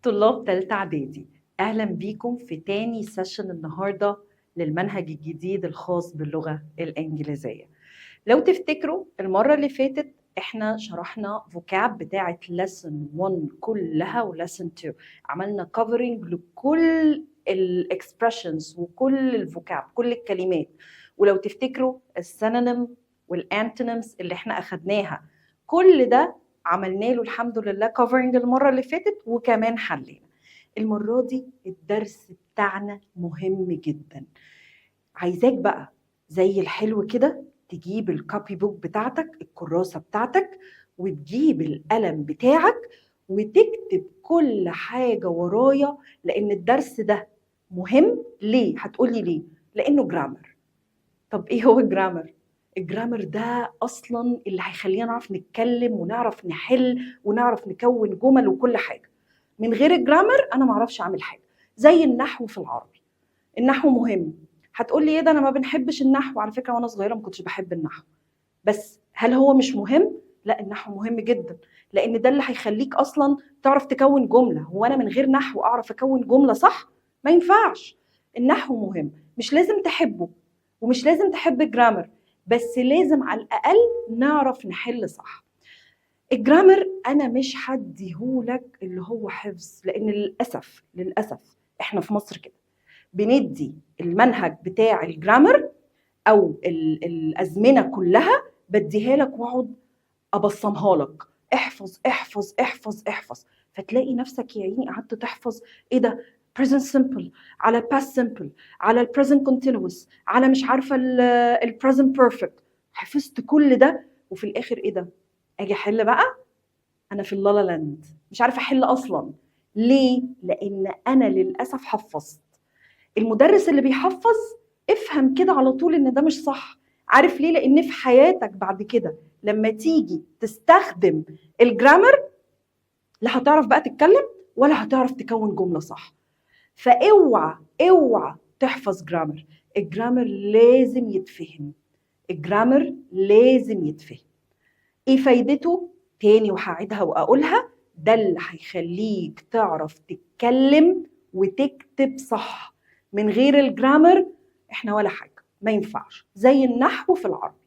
طلاب تالتة إعدادي، أهلا بيكم في تاني سيشن النهاردة للمنهج الجديد الخاص باللغة الإنجليزية. لو تفتكروا المرة اللي فاتت احنا شرحنا فوكاب بتاعة lesson 1 كلها و lesson 2، عملنا covering لكل الاكسبريشنز وكل الفوكاب، كل الكلمات. ولو تفتكروا السينونيم والانتونيمز اللي احنا أخدناها، كل ده عملنا له الحمد لله covering المرة اللي فاتت وكمان حلينا. المرة دي الدرس بتاعنا مهم جدا. عايزاك بقى زي الحلو كده تجيب الكوبي بوك بتاعتك، الكراسة بتاعتك، وتجيب القلم بتاعك وتكتب كل حاجة ورايا، لأن الدرس ده مهم. ليه؟ هتقولي ليه؟ لأنه جرامر. طب إيه هو الجرامر؟ الجرامر ده أصلاً اللي هيخلينا نعرف نتكلم ونعرف نحل ونعرف نكون جمل وكل حاجة. من غير الجرامر أنا معرفش أعمل حاجة. زي النحو في العربي، النحو مهم. هتقولي ايه ده، انا ما بنحبش النحو. على فكره وانا صغيره ما كنتش بحب النحو، بس هل هو مش مهم؟ لا، النحو مهم جدا، لان ده اللي هيخليك اصلا تعرف تكون جمله. هو انا من غير نحو اعرف اكون جمله صح؟ ما ينفعش. النحو مهم، مش لازم تحبه ومش لازم تحب الجرامر، بس لازم على الاقل نعرف نحل صح. الجرامر انا مش هديهولك اللي هو حفظ، لان للاسف احنا في مصر كده بندي المنهج بتاع الجرامر او الازمنه كلها بديها لك واقعد ابصمها لك، احفظ احفظ احفظ احفظ، فتلاقي نفسك يا عيني قعدت تحفظ ايه ده، present simple على past simple على present continuous على مش عارفه present perfect. حفظت كل ده وفي الاخر ايه ده، اجي احل بقى انا في اللالا لاند، مش عارفه احل اصلا. ليه؟ لان انا للاسف حفظت. المدرس اللي بيحفظ افهم كده على طول ان ده مش صح. عارف ليه؟ لان في حياتك بعد كده لما تيجي تستخدم الجرامر لا هتعرف بقى تتكلم ولا هتعرف تكون جملة صح. فاوعى اوعى تحفظ جرامر. الجرامر لازم يتفهم، الجرامر لازم يتفهم. ايه فايدته؟ تاني وهعيدها واقولها، ده اللي هيخليك تعرف تتكلم وتكتب صح. من غير الجرامر احنا ولا حاجة، ما ينفعش. زي النحو في العربي.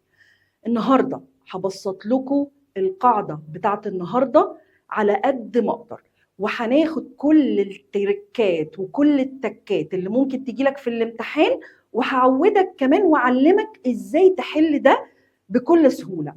النهاردة هبسط لكم القاعدة بتاعت النهاردة على قد ما اقدر، وهناخد كل التركات وكل التكات اللي ممكن تجيلك في الامتحان، وهعودك كمان وأعلمك ازاي تحل ده بكل سهولة.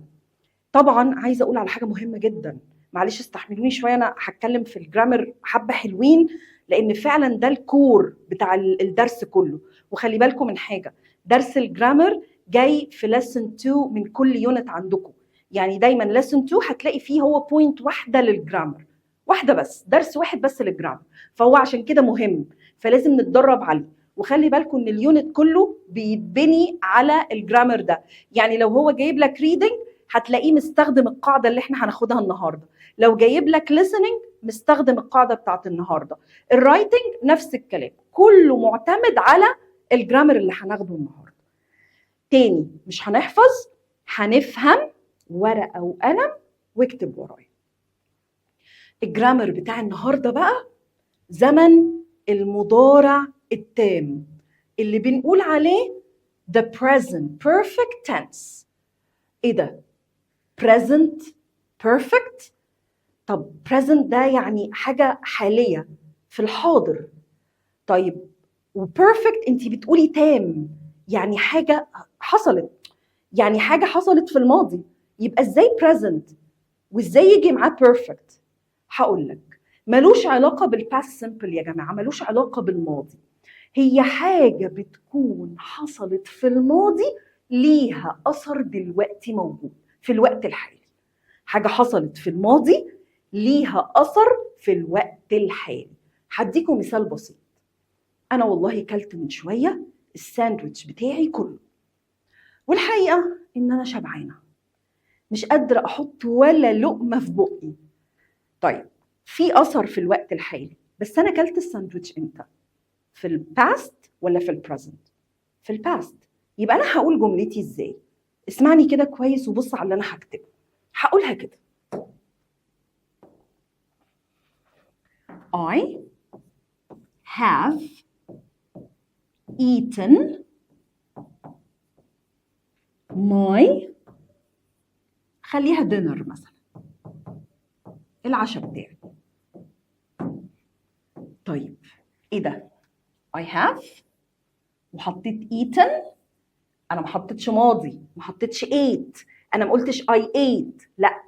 طبعا عايزه اقول على حاجه مهمه جدا، معلش استحملوني شويه، انا هتكلم في الجرامر حبه حلوين لان فعلا ده الكور بتاع الدرس كله. وخلي بالكم من حاجه، درس الجرامر جاي في lesson 2 من كل يونت عندكم. يعني دايما lesson 2 هتلاقي فيه هو بوينت واحده للجرامر، واحده بس، درس واحد بس للجرامر، فهو عشان كده مهم، فلازم نتدرب عليه. وخلي بالكم ان اليونت كله بيتبني على الجرامر ده. يعني لو هو جايب لك ريدنج هتلاقيه مستخدم القاعدة اللي احنا هناخدها النهاردة. لو جايب لك listening مستخدم القاعدة بتاعت النهاردة. الرايتنج نفس الكلام، كله معتمد على الجرامر اللي هناخده النهاردة. تاني مش هنحفظ، هنفهم. ورقة وقلم واكتب ورايا. الجرامر بتاع النهاردة بقى زمن المضارع التام اللي بنقول عليه the present perfect tense. ايه ده؟ present perfect؟ طب present ده يعني حاجة حالية في الحاضر. طيب وperfect انتي بتقولي تام، يعني حاجة حصلت، يعني حاجة حصلت في الماضي. يبقى ازاي present وازاي يجي معاه perfect؟ هقول لك، ملوش علاقة بالpast simple يا جماعة، ملوش علاقة بالماضي. هي حاجة بتكون حصلت في الماضي ليها أثر دلوقتي موجود في الوقت الحالي. حاجة حصلت في الماضي ليها أثر في الوقت الحالي. هديكم مثال بسيط. أنا والله كلت من شوية الساندويتش بتاعي كله، والحقيقة إن أنا شبعانة، مش قادرة أحط ولا لقمة في بقي. طيب في أثر في الوقت الحالي، بس أنا كلت الساندويتش إمتى؟ في الباست ولا في البريزنت؟ في الباست. يبقى أنا هقول جملتي إزاي؟ اسمعني كده كويس وبص على اللي أنا هكتبه. هقولها كده: I have eaten my، خليها dinner مثلا، العشاء بتاعي. طيب ايه ده؟ I have وحطيت eaten، انا ما حطيتش ماضي، ما حطيتش ate، انا ما قلتش I ate، لا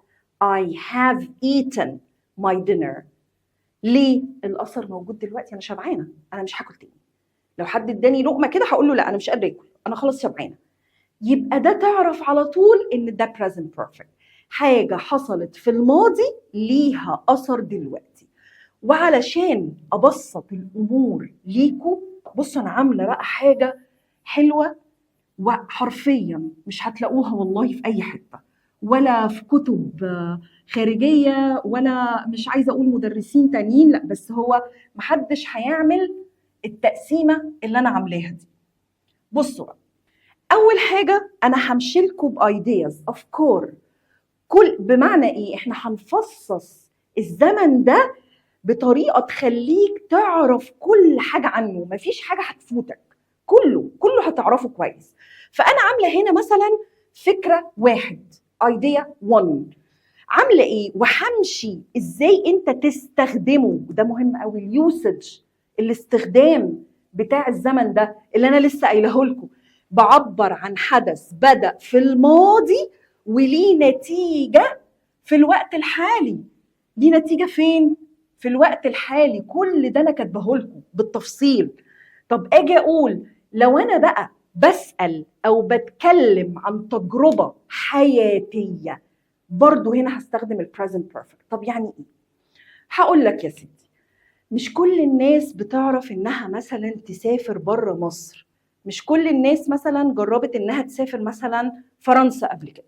I have eaten my dinner. ليه؟ الاثر موجود دلوقتي، انا شبعانه، انا مش هاكل تاني. لو حد اداني لقمه كده هقول له لا انا مش قادره اكل، انا خلاص شبعانه. يبقى ده تعرف على طول ان ده present perfect، حاجه حصلت في الماضي ليها اثر دلوقتي. وعلشان ابسط الامور ليكوا، بصوا انا عامله بقى حاجه حلوه وحرفيا مش هتلاقوها والله في اي حته، ولا في كتب خارجيه، ولا مش عايزه اقول مدرسين تانيين، لا بس هو محدش هيعمل التقسيمه اللي انا عاملاها دي. بصوا بقى، اول حاجه انا همشي لكم بايدياز افكار، كل بمعنى ايه، احنا هنفصص الزمن ده بطريقه تخليك تعرف كل حاجه عنه، مفيش حاجه هتفوتك، كله هتعرفه كويس. فانا عامله هنا مثلا فكره واحد، ايديا 1، عامله ايه وهمشي ازاي انت تستخدمه. ده مهم قوي، اليوسج، الاستخدام بتاع الزمن ده اللي انا لسه قايله لكم، بعبر عن حدث بدأ في الماضي وليه نتيجه في الوقت الحالي. ليه نتيجه فين؟ في الوقت الحالي. كل ده انا كاتبه لكم بالتفصيل. طب اجي اقول لو انا بقى بسأل او بتكلم عن تجربه حياتيه، برضو هنا هستخدم البريزنت بيرفكت. طب يعني ايه؟ هقول لك يا سيدي، مش كل الناس بتعرف انها مثلا تسافر بره مصر، مش كل الناس مثلا جربت انها تسافر مثلا فرنسا قبل كده.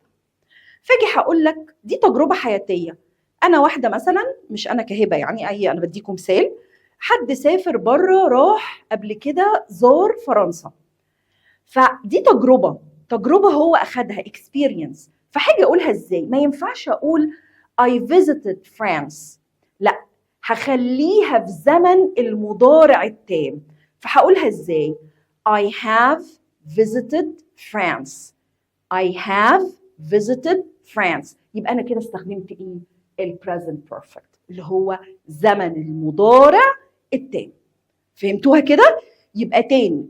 فاجي هقول لك دي تجربه حياتيه، انا واحده مثلا، مش انا كهبه يعني، انا بديكم مثال، حد سافر بره، راح قبل كده زار فرنسا، فدي تجربه هو اخدها experience. فحاجه اقولها ازاي؟ ما ينفعش اقول I visited France، لا هخليها في زمن المضارع التام. فهقولها ازاي؟ I have visited France، I have visited France. يبقى انا كده استخدمت ايه؟ البريزنت بيرفكت اللي هو زمن المضارع التام. فهمتوها كده؟ يبقى تاني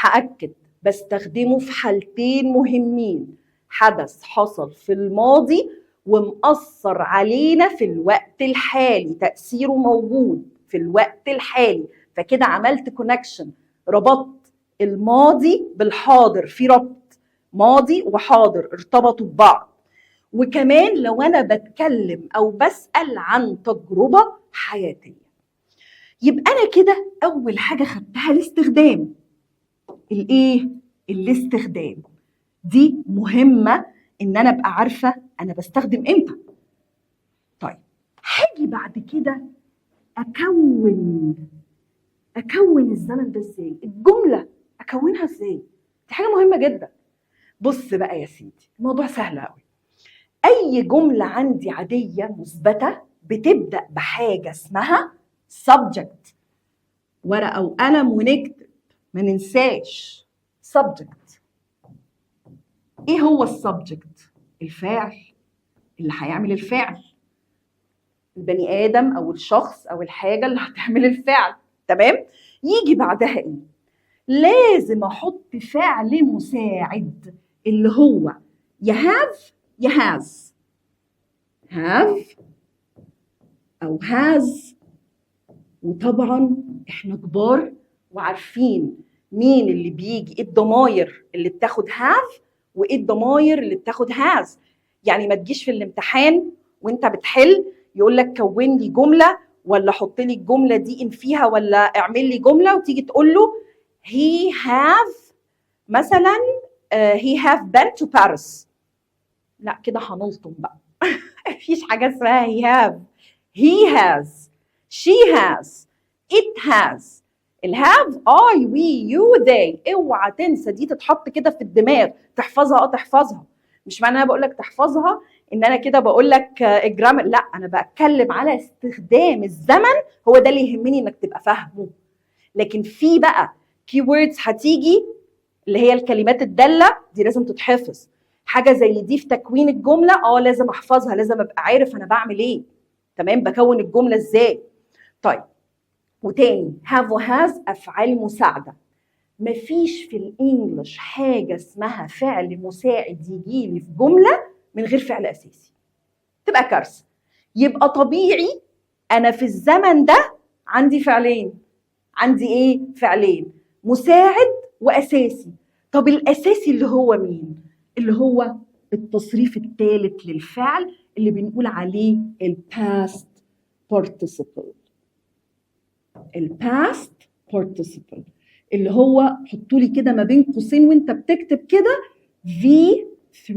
هأكد، بستخدمه في حالتين مهمين، حدث حصل في الماضي ومأثر علينا في الوقت الحالي، تأثيره موجود في الوقت الحالي. فكده عملت كونكشن، ربطت الماضي بالحاضر، في ربط ماضي وحاضر ارتبطوا ببعض. وكمان لو أنا بتكلم أو بسأل عن تجربة حياتية، يبقى أنا كده أول حاجة خدتها الاستخدام. الايه؟ الاستخدام دي مهمه ان انا ابقى عارفه انا بستخدم امتى. طيب هاجي بعد كده اكون الزمن ده ازاي، الجمله اكونها ازاي، دي حاجه مهمه جدا. بص بقى يا سيدي، الموضوع سهل قوي. اي جمله عندي عاديه مثبته بتبدا بحاجه اسمها subject، ورقه وقلم ونكتب ما ننساش subject. ايه هو السبجكت؟ الفاعل اللي هيعمل الفعل، البني ادم او الشخص او الحاجه اللي هتعمل الفعل. تمام؟ يجي بعدها ايه؟ لازم احط فعل مساعد اللي هو يا هاف يا هاز، هاف او هاز. وطبعا احنا كبار وعارفين مين اللي بيجي، ايه الضماير اللي بتاخد هاف وايه الضماير اللي بتاخد هاز. يعني ما تجيش في الامتحان وانت بتحل يقول لك كون لي جمله، ولا حط لي الجمله دي ان فيها، ولا اعمل لي جمله، وتيجي تقول له he have مثلا he have been to Paris. لا كده هنلطم بقى. مفيش حاجه اسمها he have، he has، she has، it has. الهاف I we you they. اوعى تنسى دي، تتحط كده في الدماغ، تحفظها. تحفظها مش معنى انا بقول لك تحفظها ان انا كده بقول لك الجرامر، لا انا بتكلم على استخدام الزمن، هو ده اللي يهمني انك تبقى فاهمه. لكن في بقى keywords هتيجي اللي هي الكلمات الداله دي لازم تتحفظ. حاجه زي دي في تكوين الجمله لازم احفظها، لازم ابقى عارف انا بعمل ايه، تمام، بكون الجمله ازاي. طيب وتاني have وhas افعال مساعده. مفيش في الانجليش حاجه اسمها فعل مساعد يجي لي في جمله من غير فعل اساسي، تبقى كارثه. يبقى طبيعي انا في الزمن ده عندي فعلين، عندي ايه؟ فعلين، مساعد واساسي. طب الاساسي اللي هو مين؟ اللي هو التصريف الثالث للفعل اللي بنقول عليه الباست participle. الباست participle اللي هو حطوا لي كده ما بين قوسين وانت بتكتب كده V3،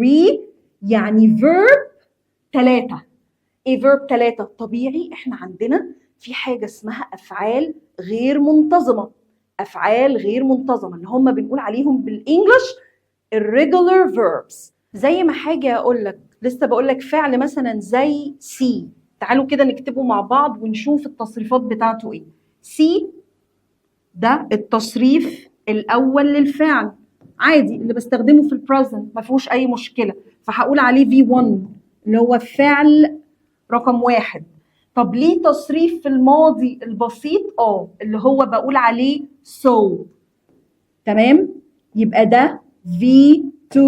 يعني verb 3. ايه verb 3؟ طبيعي احنا عندنا في حاجه اسمها افعال غير منتظمه. افعال غير منتظمه اللي هم بنقول عليهم بالانجلش irregular verbs. زي ما حاجه اقول لك، لسه بقول لك فعل مثلا زي see، تعالوا كده نكتبه مع بعض ونشوف التصريفات بتاعته ايه. see ده التصريف الاول للفعل عادي اللي بستخدمه في البريزنت، ما فيهوش اي مشكله، فهقول عليه V1 اللي هو فعل رقم 1. طب ليه تصريف في الماضي البسيط اللي هو بقول عليه so، تمام، يبقى ده V2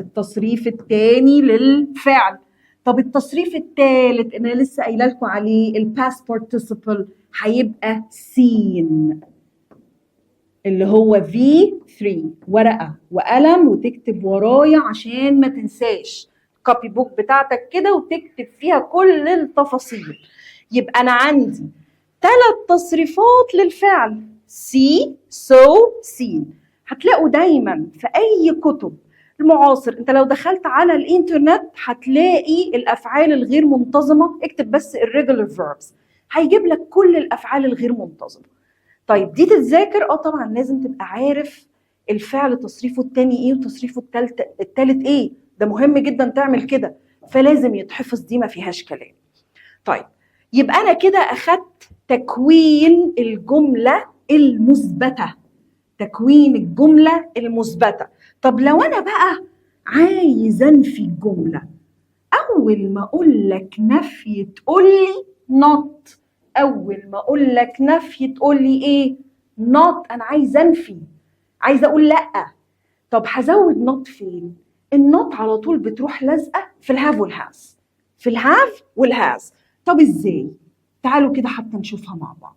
التصريف الثاني للفعل. طب التصريف الثالث انا لسه قايله لكم عليه الباست participle هيبقى seen اللي هو V3. ورقه وقلم وتكتب ورايا عشان ما تنساش، كوبي بوك بتاعتك كده وتكتب فيها كل التفاصيل. يبقى انا عندي 3 تصريفات للفعل see so seen. هتلاقوا دايما في اي كتب المعاصر، انت لو دخلت على الانترنت هتلاقي الافعال الغير منتظمه، اكتب بس irregular verbs هيجيب لك كل الافعال الغير منتظمه. طيب دي تتذاكر؟ طبعا لازم تبقى عارف الفعل تصريفه الثاني ايه وتصريفه الثالث ايه، ده مهم جدا تعمل كده، فلازم يتحفظ، دي ما فيهاش كلام. طيب يبقى انا كده اخدت تكوين الجمله المثبته، تكوين الجمله المثبته. طب لو انا بقى عايز انفي الجمله، اول ما اقول لك نفي تقول لي not، اول ما اقول لك نفي تقول لي ايه؟ not. انا عايز انفي، عايزه اقول لا. طب هزود not فين؟ النوت على طول بتروح لازقه في الهاف والهاز، في الهاف والهاز. طب ازاي؟ تعالوا كده حتى نشوفها مع بعض.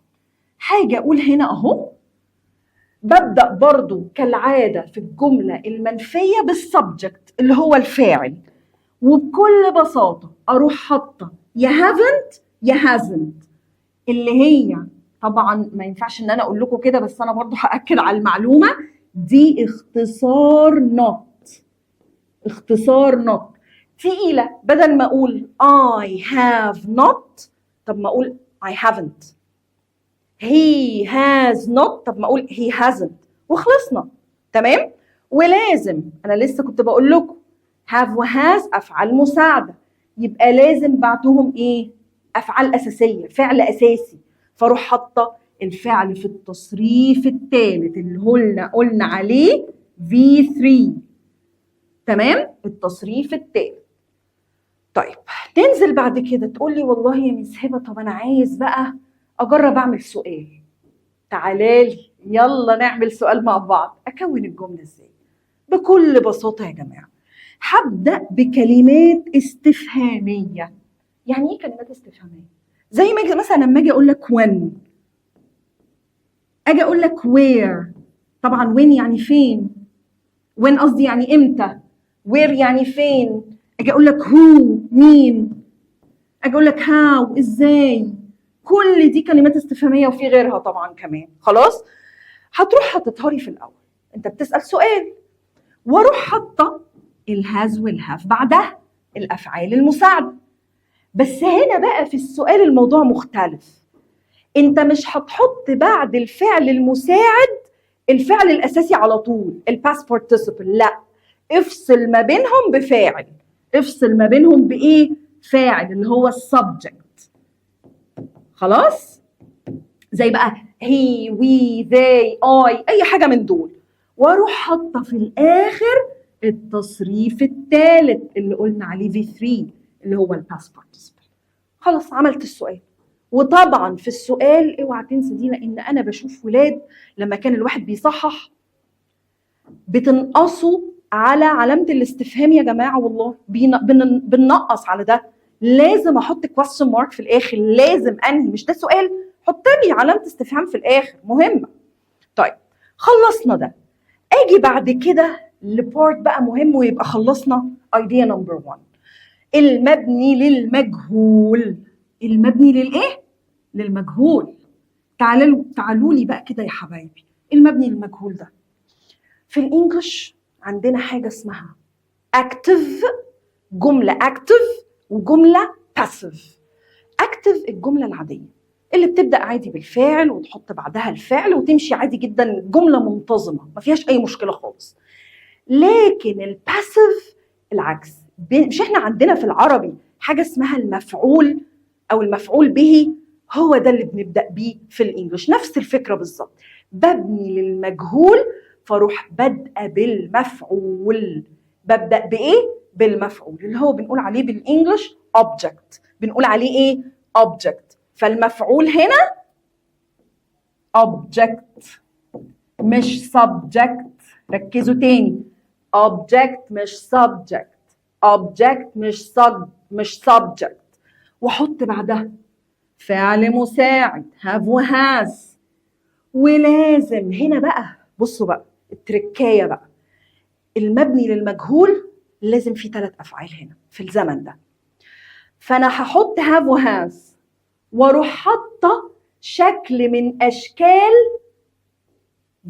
حاجه اقول هنا اهو، ببدا برضو كالعاده في الجمله المنفيه بالسبجكت اللي هو الفاعل، وبكل بساطه اروح حاطه يا haven't يا hasn't، اللي هي طبعا ما ينفعش ان انا اقول لكم كده، بس انا برضو هاكد على المعلومه دي، اختصار not. اختصار not تقيله، بدل ما اقول I have not طب ما اقول I haven't. he has not طب ما اقول he hasn't، وخلصنا، تمام. ولازم انا لسه كنت بقول لكم have وhas افعال مساعده، يبقى لازم بعدهم ايه؟ افعال اساسيه، فعل اساسي، فاروح حاطه الفعل في التصريف الثالث اللي قلنا عليه V3، تمام، التصريف الثالث. طيب تنزل بعد كده تقول لي والله يا مس هبه طب انا عايز بقى اجرب اعمل سؤال. تعالالي يلا نعمل سؤال مع بعض. اكون الجمله ازاي؟ بكل بساطه يا جماعه هبدا بكلمات استفهاميه. يعني ايه كلمات استفهاميه؟ زي ما مثلا لما اجي اقول لك when، اجي اقول لك where، طبعا when يعني فين، when قصدي يعني امتى، where يعني فين، اجي اقول لك who مين، اجي اقول لك how ازاي، كل دي كلمات استفهاميه وفي غيرها طبعا كمان. خلاص هتروح حاططها لي في الاول، انت بتسال سؤال، واروح حاطه الهاز والهاف بعدها الافعال المساعده. بس هنا بقى في السؤال الموضوع مختلف، انت مش هتحط بعد الفعل المساعد الفعل الاساسي على طول الباست بارتيسيبل، لا، افصل ما بينهم بفاعل افصل ما بينهم بايه؟ فاعل اللي هو السبجكت. خلاص؟ زي بقى هي وي ذي اي، اي حاجه من دول، واروح حاطه في الاخر التصريف الثالث اللي قلنا عليه في 3 اللي هو الباست بارتيسيبل. خلاص عملت السؤال. وطبعا في السؤال اوعى تنسى دي، لان انا بشوف ولاد لما كان الواحد بيصحح بتنقصوا على علامه الاستفهام يا جماعه، والله بننقص على ده. لازم احط كويستشن مارك في الاخر، لازم انهي، مش ده سؤال حط لي علامه استفهام في الاخر، مهمه. طيب خلصنا ده، اجي بعد كده لبارت بقى مهم ويبقى خلصنا ايديا نمبر 1، المبني للمجهول. المبني للايه؟ للمجهول. تعالوا لي بقى كده يا حبايبي، المبني للمجهول ده في الانجليش عندنا حاجه اسمها اكتف، جمله اكتف وجمله باسيف. اكتف الجمله العاديه اللي بتبدا عادي بالفعل وتحط بعدها الفعل وتمشي عادي جدا، جمله منتظمه ما فيهاش اي مشكله خالص. لكن الباسيف العكس، مش احنا عندنا في العربي حاجه اسمها المفعول او المفعول به، هو ده اللي بنبدا بيه في الانجليش، نفس الفكره بالظبط. ببني للمجهول فاروح بادئه بالمفعول. ببدا بايه؟ بالمفعول اللي هو بنقول عليه بالانجليش object. بنقول عليه ايه؟ object. فالمفعول هنا object مش subject. ركزوا تاني، object مش subject، object مش subject. واحط بعدها فعل مساعد have وhas. ولازم هنا بقى بصوا بقى التركايه بقى، المبني للمجهول لازم فيه 3 افعال هنا في الزمن ده. فانا هحط have وhas واروح حاطه شكل من اشكال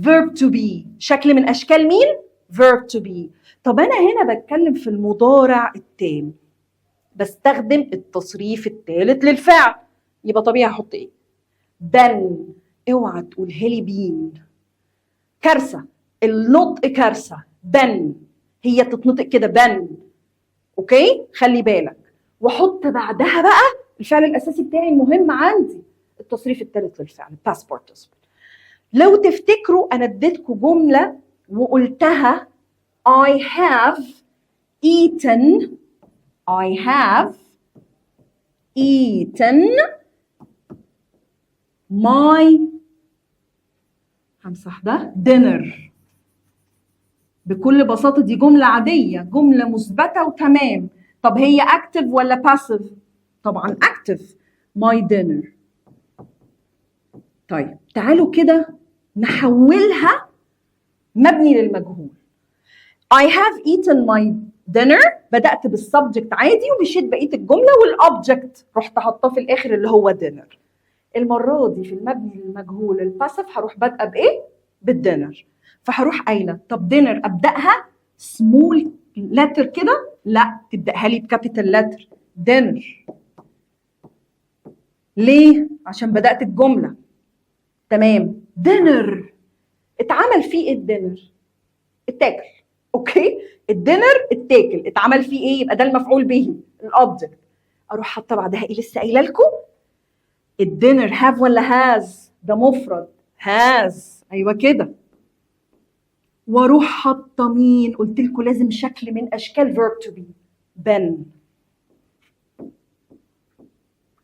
verb to be. شكل من اشكال مين؟ verb to be. طب انا هنا بتكلم في المضارع التام، بستخدم التصريف الثالث للفعل، يبقى طبيعي احط ايه؟ بن. اوعى تقولها لي بين، كارثه، النطق كارثه. بن، هي تتنطق كده بن، اوكي؟ خلي بالك. واحط بعدها بقى الفعل الاساسي بتاعي المهم عندي، التصريف الثالث للفعل past participle. لو تفتكروا انا اديتكم جمله وقلتها I have eaten my همسح ده dinner. بكل بساطه دي جمله عاديه، جمله مثبته وتمام. طب هي active ولا passive؟ طبعا active my dinner. طيب تعالوا كده نحولها مبني للمجهول. I have eaten my dinner، بدأت بالسبجكت عادي ومشيت بقية الجملة، والأوبجكت رحت حاطاه في الآخر اللي هو dinner. المرة دي في المبني للمجهول الباسف هروح بادئة بإيه؟ بالدينر. فهروح قايلة طب dinner أبدأها small letter كده؟ لا، تبدأها لي بكابيتال letter dinner. ليه؟ عشان بدأت الجملة تمام. دينر اتعمل فيه ايه؟ الدينر اتاكل، اوكي؟ الدينر اتاكل، اتعمل فيه ايه؟ يبقى ده المفعول به الاوبجكت. اروح حاطه بعدها ايه؟ لسه قايله لكم الدينر هاف ولا هاز؟ ده مفرد هاز، ايوه كده. واروح حاطه مين؟ قلت لكم لازم شكل من اشكال verb to be بن.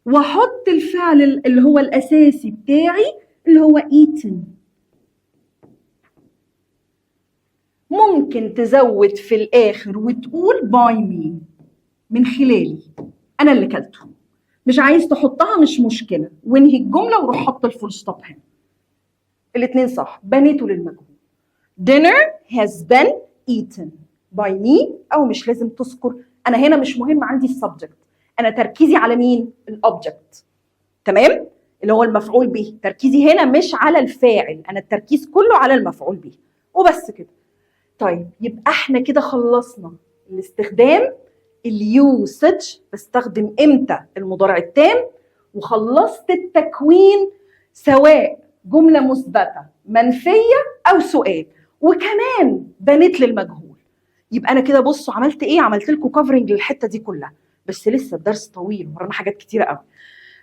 واحط الفعل اللي هو الاساسي بتاعي اللي هو eaten. ممكن تزود في الاخر وتقول by me، من خلالي انا اللي كلته. مش عايز تحطها مش مشكله، وانهي الجمله وروح حط الفول ستوب هنا. الاثنين صح، بنيته للمجهول. dinner has been eaten by me، او مش لازم تذكر، انا هنا مش مهم عندي السبجكت، انا تركيزي على مين؟ الاوبجكت، تمام؟ اللي هو المفعول به. تركيزي هنا مش على الفاعل، انا التركيز كله على المفعول به وبس كده. طيب يبقى احنا كده خلصنا الاستخدام، اليوسج، بستخدم امتى المضارع التام، وخلصت التكوين سواء جمله مثبته منفيه او سؤال، وكمان بنيت للمجهول. يبقى انا كده بصوا عملت ايه، عملت لكم كفرنج للحته دي كلها، بس لسه الدرس طويل ورانا حاجات كتيره قوي.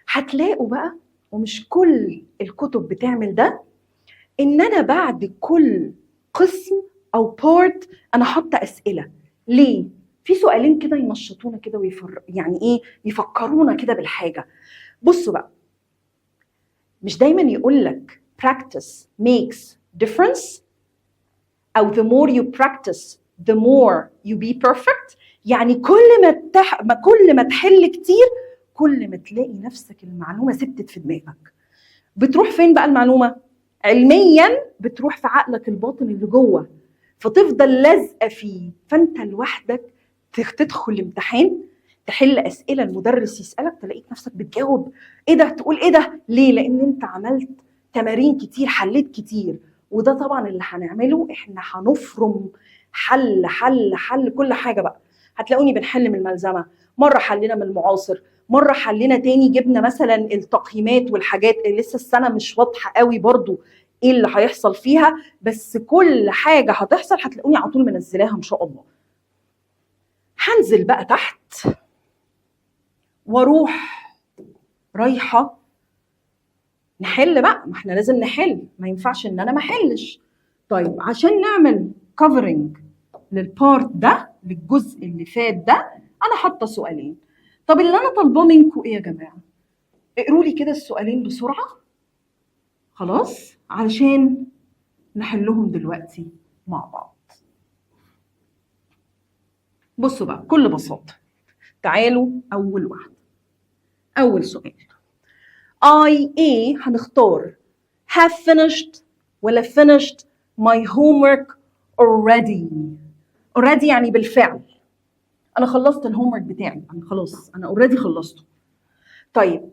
هتلاقوا بقى، ومش كل الكتب بتعمل ده، ان انا بعد كل قسم او بارت انا حاطه اسئله. ليه؟ في سؤالين كده ينشطونا كده يعني ايه، يفكرونا كده بالحاجه. بصوا بقى، مش دايما يقول لك practice makes difference، او the more you practice the more you be perfect. يعني كل ما تحل كتير كل ما تلاقي نفسك المعلومه ثبتت في دماغك. بتروح فين بقى المعلومه؟ علميا بتروح في عقلك الباطن اللي جوه، فتفضل لازقه فيه. فانت لوحدك تدخل الامتحان تحل اسئله المدرس يسالك تلاقيك نفسك بتجاوب ايه ده، تقول ايه ده. ليه؟ لان انت عملت تمارين كتير، حليت كتير. وده طبعا اللي هنعمله، احنا هنفرم حل كل حاجه بقى. هتلاقوني بنحل من الملزمه، مره حلينا من المعاصر، مره حلينا تاني جبنا مثلا التقييمات والحاجات اللي لسه السنه مش واضحه قوي برضو ايه اللي هيحصل فيها، بس كل حاجه هتحصل هتلاقوني على طول منزلاها ان شاء الله. هنزل بقى تحت واروح رايحه نحل بقى. ما احنا لازم نحل، ما ينفعش ان انا ما احلش. طيب عشان نعمل كفرنج للبارت ده، للجزء اللي فات ده، انا حاطه سؤالين. طب اللي انا طالباه منكم ايه يا جماعه؟ اقروا لي كده السؤالين بسرعه، خلاص، علشان نحلهم دلوقتي مع بعض. بصوا بقى بكل بساطه، تعالوا اول واحده، اول سؤال. هنختار have finished ولا finished my homework already يعني بالفعل. انا خلصت الهومورك بتاعي، انا خلاص انا already خلصته. طيب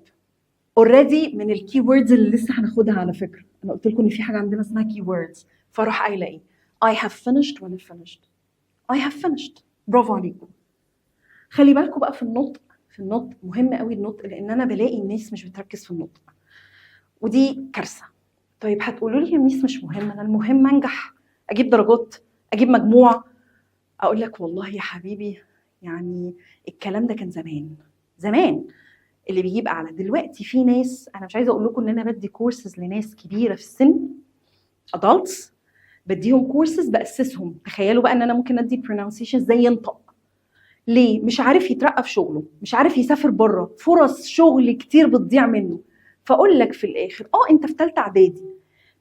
already من الكي ووردز اللي لسه هناخدها على فكره، انا قلت لكم ان في حاجه عندنا اسمها كي ووردز، فراح قايله ايه؟ I have finished ولا finished؟ I have finished. برافو عليكم. خلي بالكم بقى في النطق مهم قوي النطق، لان انا بلاقي الناس مش بتركز في النطق، ودي كارثه. طيب هتقولوا لي يا ميس مش مهم، انا المهم انجح، اجيب درجات، اجيب مجموع. اقول لك والله يا حبيبي، يعني الكلام ده كان زمان اللي بيجيب اعلى. دلوقتي في ناس، انا مش عايزه اقول لكم ان انا بدي كورسز لناس كبيره في السن، adults، بديهم كورسز باسسهم. تخيلوا بقى ان انا ممكن ادي pronunciation زي ينطق. ليه؟ مش عارف يترقى في شغله، مش عارف يسافر بره، فرص شغل كتير بتضيع منه. فاقول لك في الاخر انت في ثالثه اعدادي،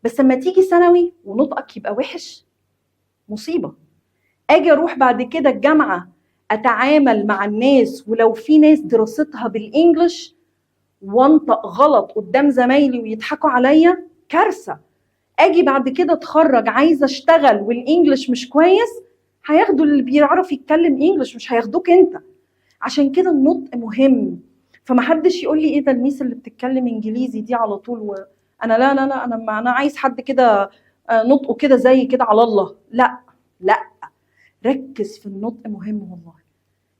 بس لما تيجي ثانوي ونطقك يبقى وحش، مصيبه. اجي اروح بعد كده الجامعه اتعامل مع الناس، ولو في ناس دراستها بالانجلش وانطق غلط قدام زمايلي ويضحكوا عليا، كارثه. اجي بعد كده اتخرج عايزه اشتغل والانجلش مش كويس، هياخدوا اللي بيعرف يتكلم انجلش، مش هياخدوك انت. عشان كده النطق مهم. فمحدش يقول لي ايه ده الميس اللي بتتكلم انجليزي دي على طول، وانا لا انا عايز حد كده نطقه كده زي كده على الله. لا، ركز في النطق، مهم والله.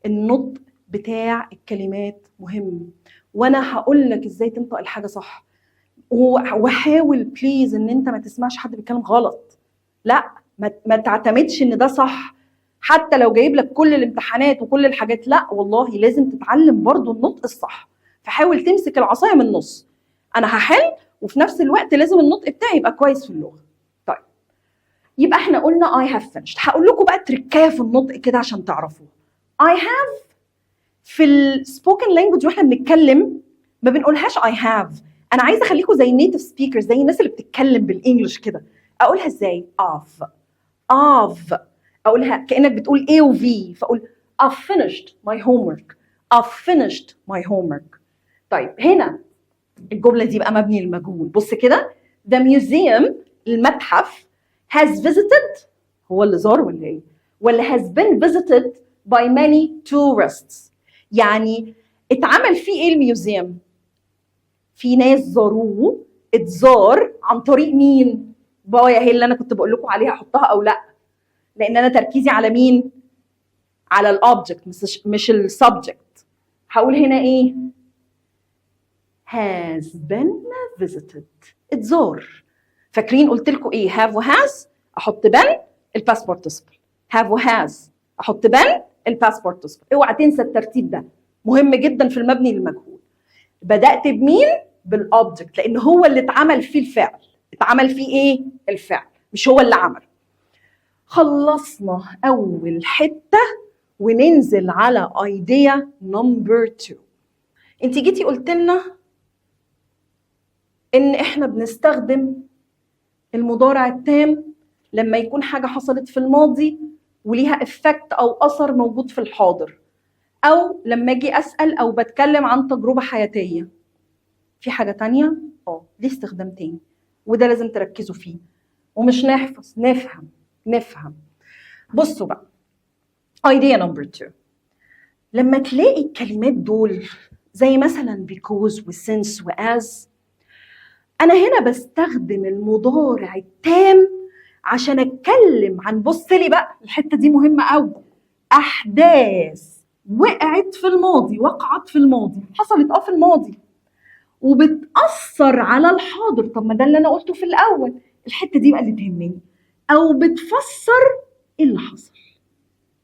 النطق بتاع الكلمات مهم، وانا هقول لك ازاي تنطق الحاجه صح. وحاول بليز ان انت ما تسمعش حد بيتكلم غلط. لا، ما تعتمدش ان ده صح، حتى لو جايب لك كل الامتحانات وكل الحاجات. لا والله، لازم تتعلم برضو النطق الصح. فحاول تمسك العصايه من النص، انا هحل وفي نفس الوقت لازم النطق بتاعي يبقى كويس في اللغه. طيب يبقى احنا قلنا I have finished. هقول لكم بقى تريكايه في النطق كده عشان تعرفوها. I have في السبوكن لانجوج واحنا بنتكلم ما بنقولهاش I have. انا عايزه اخليكم زي النيتيف سبيكرز، زي الناس اللي بتتكلم بالانجلش كده. اقولها ازاي؟ of اقولها كانك بتقول A و V، فاقول I've finished my homework. I've finished my homework. طيب هنا الجمله دي بقى مبني للمجهول. بص كده، the museum المتحف has visited، هو اللي زار ولا ايه؟ ولا has been visited by many tourists. يعني اتعمل فيه ايه الميوزيوم؟ في ناس زاروه، اتزار عن طريق مين؟ بايا هي اللي انا كنت بقول لكم عليها احطها او لا، لان انا تركيزي على مين؟ على الاوبجكت مش السبجكت. هقول هنا ايه؟ has been visited، اتزار. فاكرين قلت لكم ايه؟ have و has، احط been الباست بارتيسيبل، have و has احط بن الباسبورت تصفر. اوعى تنسى الترتيب ده، مهم جدا في المبني للمجهول. بدات بمين؟ بالاوبجكت، لان هو اللي اتعمل فيه الفعل. اتعمل فيه ايه؟ الفعل، مش هو اللي عمل. خلصنا اول حته وننزل على ايديا نمبر 2. انت جيتي قلت لنا ان احنا بنستخدم المضارع التام لما يكون حاجه حصلت في الماضي وليها افكت او اثر موجود في الحاضر، او لما اجي اسال او بتكلم عن تجربه حياتيه. في حاجه تانية ليه استخدام تاني، وده لازم تركزوا فيه ومش نحفظ، نفهم. بصوا بقى idea number 2. لما تلاقي الكلمات دول زي مثلا because و since و as، انا هنا بستخدم المضارع التام عشان اتكلم عن، بص لي بقى الحته دي مهمه قوي، احداث وقعت في الماضي، وقعت في الماضي، حصلت في الماضي وبتاثر على الحاضر. طب ما ده اللي انا قلته في الاول، الحته دي بقى اللي تهمني. او بتفسر ايه اللي حصل،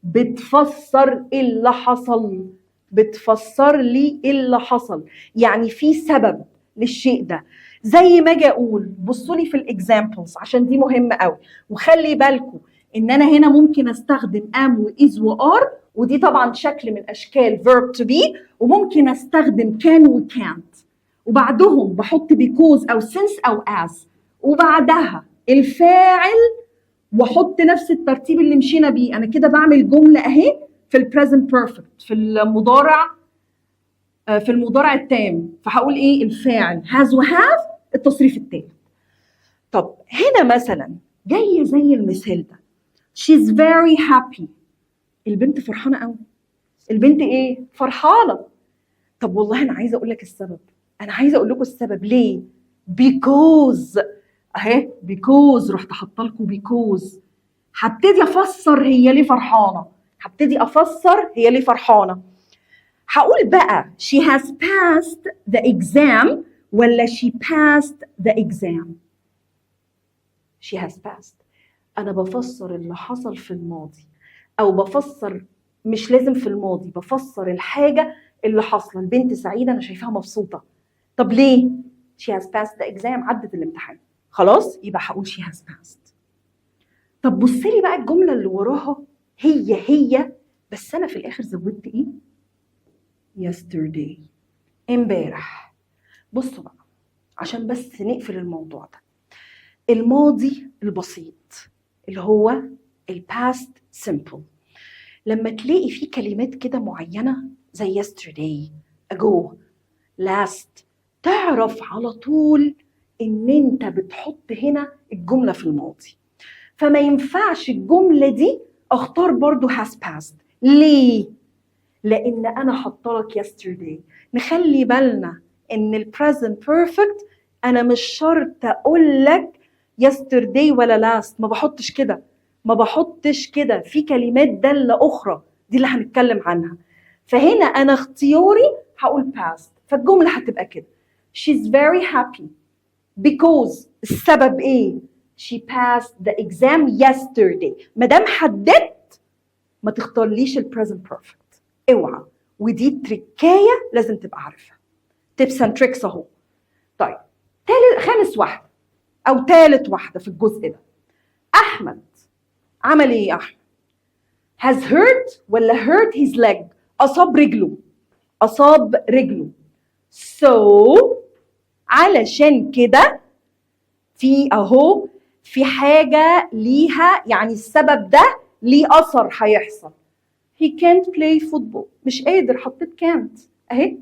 بتفسر ايه اللي حصل، بتفسر لي ايه اللي حصل، يعني في سبب للشيء ده. زي ما اجي اقول، بصوا لي في الاكزامبلز عشان دي مهمه قوي، وخلي بالكم ان انا هنا ممكن استخدم am و is و are، ودي طبعا شكل من اشكال verb to be، وممكن استخدم can و can't، وبعدهم بحط because او since او as، وبعدها الفاعل واحط نفس الترتيب اللي مشينا بيه. انا كده بعمل جمله اهي في البريزنت بيرفكت، في المضارع التام. فهقول ايه؟ الفاعل has و have، التصريف التالت. طب هنا مثلا جايه زي المثال ده، she's very happy، البنت فرحانه قوي. البنت ايه؟ فرحانه. طب والله انا عايزه اقول لك السبب، انا عايزه اقول لكم السبب ليه. because اهي because، رحت حاطه لكم because. هبتدي افسر هي ليه فرحانه، هقول بقى she has passed the exam ولا she passed the exam. she has passed، انا بفسر اللي حصل في الماضي، او بفسر مش لازم في الماضي، بفسر الحاجه اللي حصلت. البنت سعيده، انا شايفاها مبسوطه. طب ليه؟ she has passed the exam، عدت الامتحان. خلاص يبقى هقول she has passed. طب بص لي بقى الجمله اللي وراها هي بس انا في الاخر زودت ايه؟ yesterday، امبارح. بصوا بقى عشان بس نقفل الموضوع ده، الماضي البسيط اللي هو الباست سيمبل، لما تلاقي فيه كلمات كده معينه زي yesterday، ago، last، تعرف على طول ان انت بتحط هنا الجمله في الماضي. فما ينفعش الجمله دي اختار برضو has passed. ليه؟ لان انا حاطه لك yesterday. نخلي بالنا ان البريزنت بيرفكت انا مش شرط اقول لك yesterday ولا last، ما بحطش كده في كلمات داله اخرى، دي اللي هنتكلم عنها. فهنا انا اختياري هقول past، فالجمله هتبقى كده she's very happy because، السبب ايه؟ she passed the exam yesterday. ما دام حددت ما تختارليش البريزنت بيرفكت، اوعى. ودي تريكايه لازم تبقى عارفها، تيبس اند تريكس اهو. طيب خامس واحده او ثالث واحده في الجزء ده، احمد عمل ايه؟ احمد has hurt ولا hurt his leg؟ اصاب رجله. so علشان كده في اهو في حاجه ليها، يعني السبب ده ليه اثر هيحصل. he can't play football، مش قادر، حطيت can't اهي،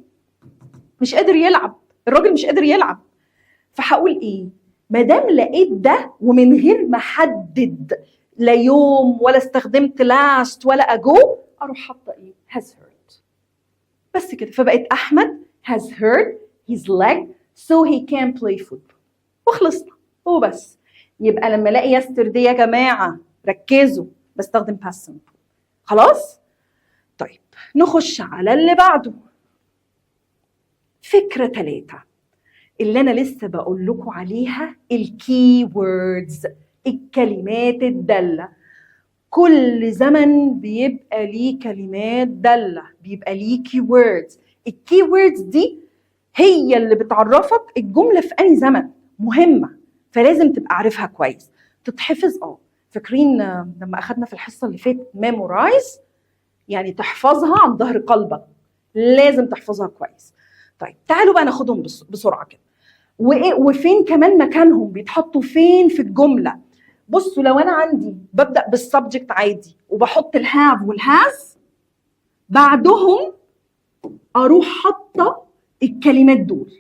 مش قادر يلعب، الراجل مش قادر يلعب. فهقول ايه؟ ما دام لقيت ده ومن غير ما احدد لا يوم ولا استخدمت last ولا ago، اروح حاطه ايه؟ has hurt، بس كده. فبقت احمد has hurt his leg so he can't play football، وخلصنا. هو بس. يبقى لما الاقي yesterday يا جماعه ركزوا بستخدم past simple. خلاص؟ طيب نخش على اللي بعده، فكرة 3 اللي أنا لسه بقول لكم عليها، الكي ووردز، الكلمات الدالة. كل زمن بيبقى ليه كلمات دالة، بيبقى ليه keywords. الkeywords دي هي اللي بتعرفك الجملة في أي زمن، مهمة، فلازم تبقى عارفها كويس. تتحفظ فاكرين لما أخدنا في الحصة اللي فاتت memorize، يعني تحفظها عن ظهر قلبك، لازم تحفظها كويس. طيب تعالوا بقى ناخدهم بسرعة كده. وفين كمان مكانهم، بيتحطوا فين في الجملة. بصوا لو أنا عندي ببدأ بالسبجكت عادي وبحط الهاف والهاز، بعدهم أروح حاطة الكلمات دول،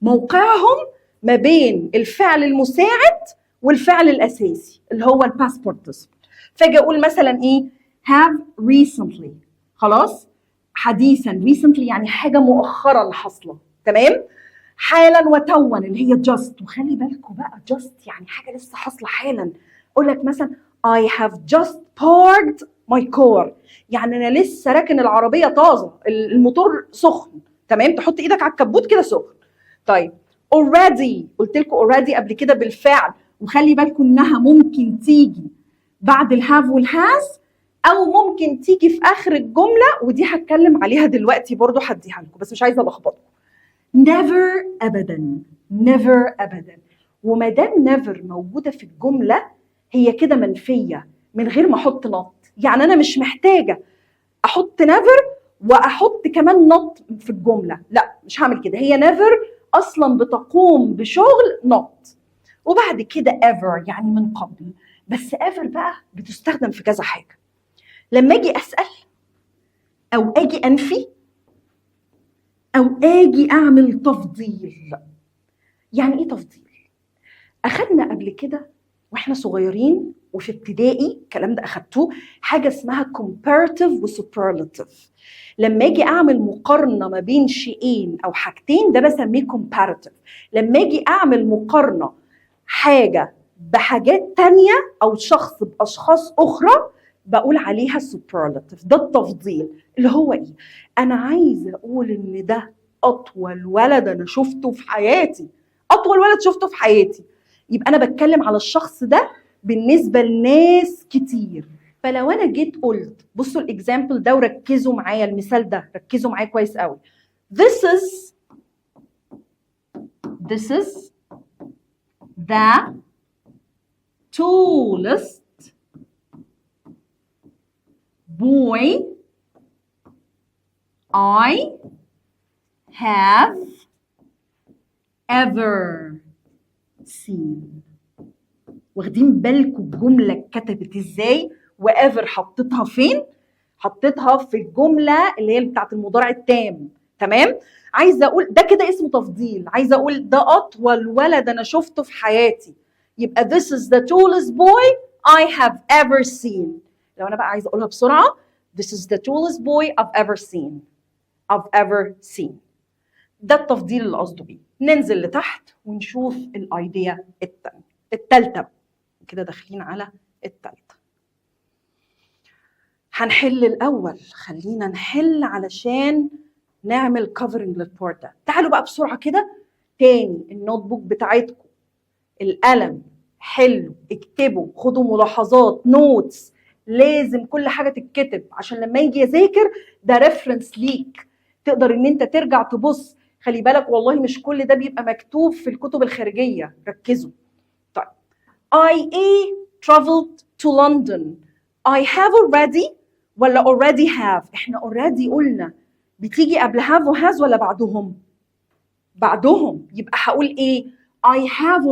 موقعهم ما بين الفعل المساعد والفعل الأساسي اللي هو الباست بارتيسيبل. فاجي أقول مثلا إيه have recently، خلاص حديثا، recently يعني حاجة مؤخرا حصلة، تمام. حالا وتوا اللي هي just، وخلي بالكم بقى just يعني حاجة لسه حاصلة حالا. أقول لك مثلا I have just parked my car، يعني أنا لسه راكن العربية طازة، الموتور سخن، تمام. تحط إيدك على الكبوت كده سخن. طيب already، قلت لكم already قبل كده بالفعل، وخلي بالكم إنها ممكن تيجي بعد الهاف والهاز، أو ممكن تيجي في آخر الجملة، ودي هتكلم عليها دلوقتي برضو، هديها لكم بس مش عايزة ألخبطكم. never أبدا، never أبدا. وما دام never موجودة في الجملة هي كده منفية من غير ما أحط not، يعني أنا مش محتاجة أحط never وأحط كمان not في الجملة، لا مش هعمل كده. هي never أصلا بتقوم بشغل not، وبعد كده ever يعني من قبل. بس ever بقى بتستخدم في كذا حاجة، لما أجي أسأل أو أجي أنفي أو أجي أعمل تفضيل. يعني إيه تفضيل؟ أخدنا قبل كده وإحنا صغيرين وفي ابتدائي الكلام ده أخدتوه، حاجة اسمها comparative و superlative. لما أجي أعمل مقارنة ما بين شيئين أو حاجتين ده بسميه comparative. لما أجي أعمل مقارنة حاجة بحاجات تانية أو شخص بأشخاص أخرى بقول عليها superlative. ده التفضيل اللي هو إيه؟ أنا عايزة أقول إن ده أطول ولد أنا شفته في حياتي، أطول ولد شفته في حياتي، يبقى أنا بتكلم على الشخص ده بالنسبة لناس كتير. فلو أنا جيت قلت، بصوا الإكزامبل ده وركزوا معايا، المثال ده ركزوا معايا كويس قوي. This is the tallest boy I have ever seen. واخدين بالكم الجملة اتكتبت ازاي وايفر حطيتها فين؟ حطيتها في الجملة اللي هي بتاعت المضارع التام، تمام. عايزة اقول ده كده اسمه تفضيل، عايزة اقول ده اطول ولد انا شفته في حياتي، يبقى this is the tallest boy I have ever seen. لو انا بقى عايزة اقولها بسرعة، this is the tallest boy I've ever seen. ده التفضيل اللي قصده بيه. ننزل لتحت ونشوف الايديا التالتة، كده داخلين على التالتة. هنحل الأول، خلينا نحل علشان نعمل كفرنج للبورت ده. تعالوا بقى بسرعة كده تاني، النوت بوك بتاعتكم، القلم، حلوا اكتبوا، خدوا ملاحظات، نوتس، لازم كل حاجة تتكتب عشان لما يجي يذاكر ده ريفرنس ليك، تقدر ان انت ترجع تبص. خلي بالك والله مش كل ده بيبقى مكتوب في الكتب الخارجية، ركزوا. طيب I traveled to London. I have already ولا already have؟ احنا already قلنا بتيجي قبل have و has ولا بعدهم؟ بعدهم. يبقى هقول ايه؟ I have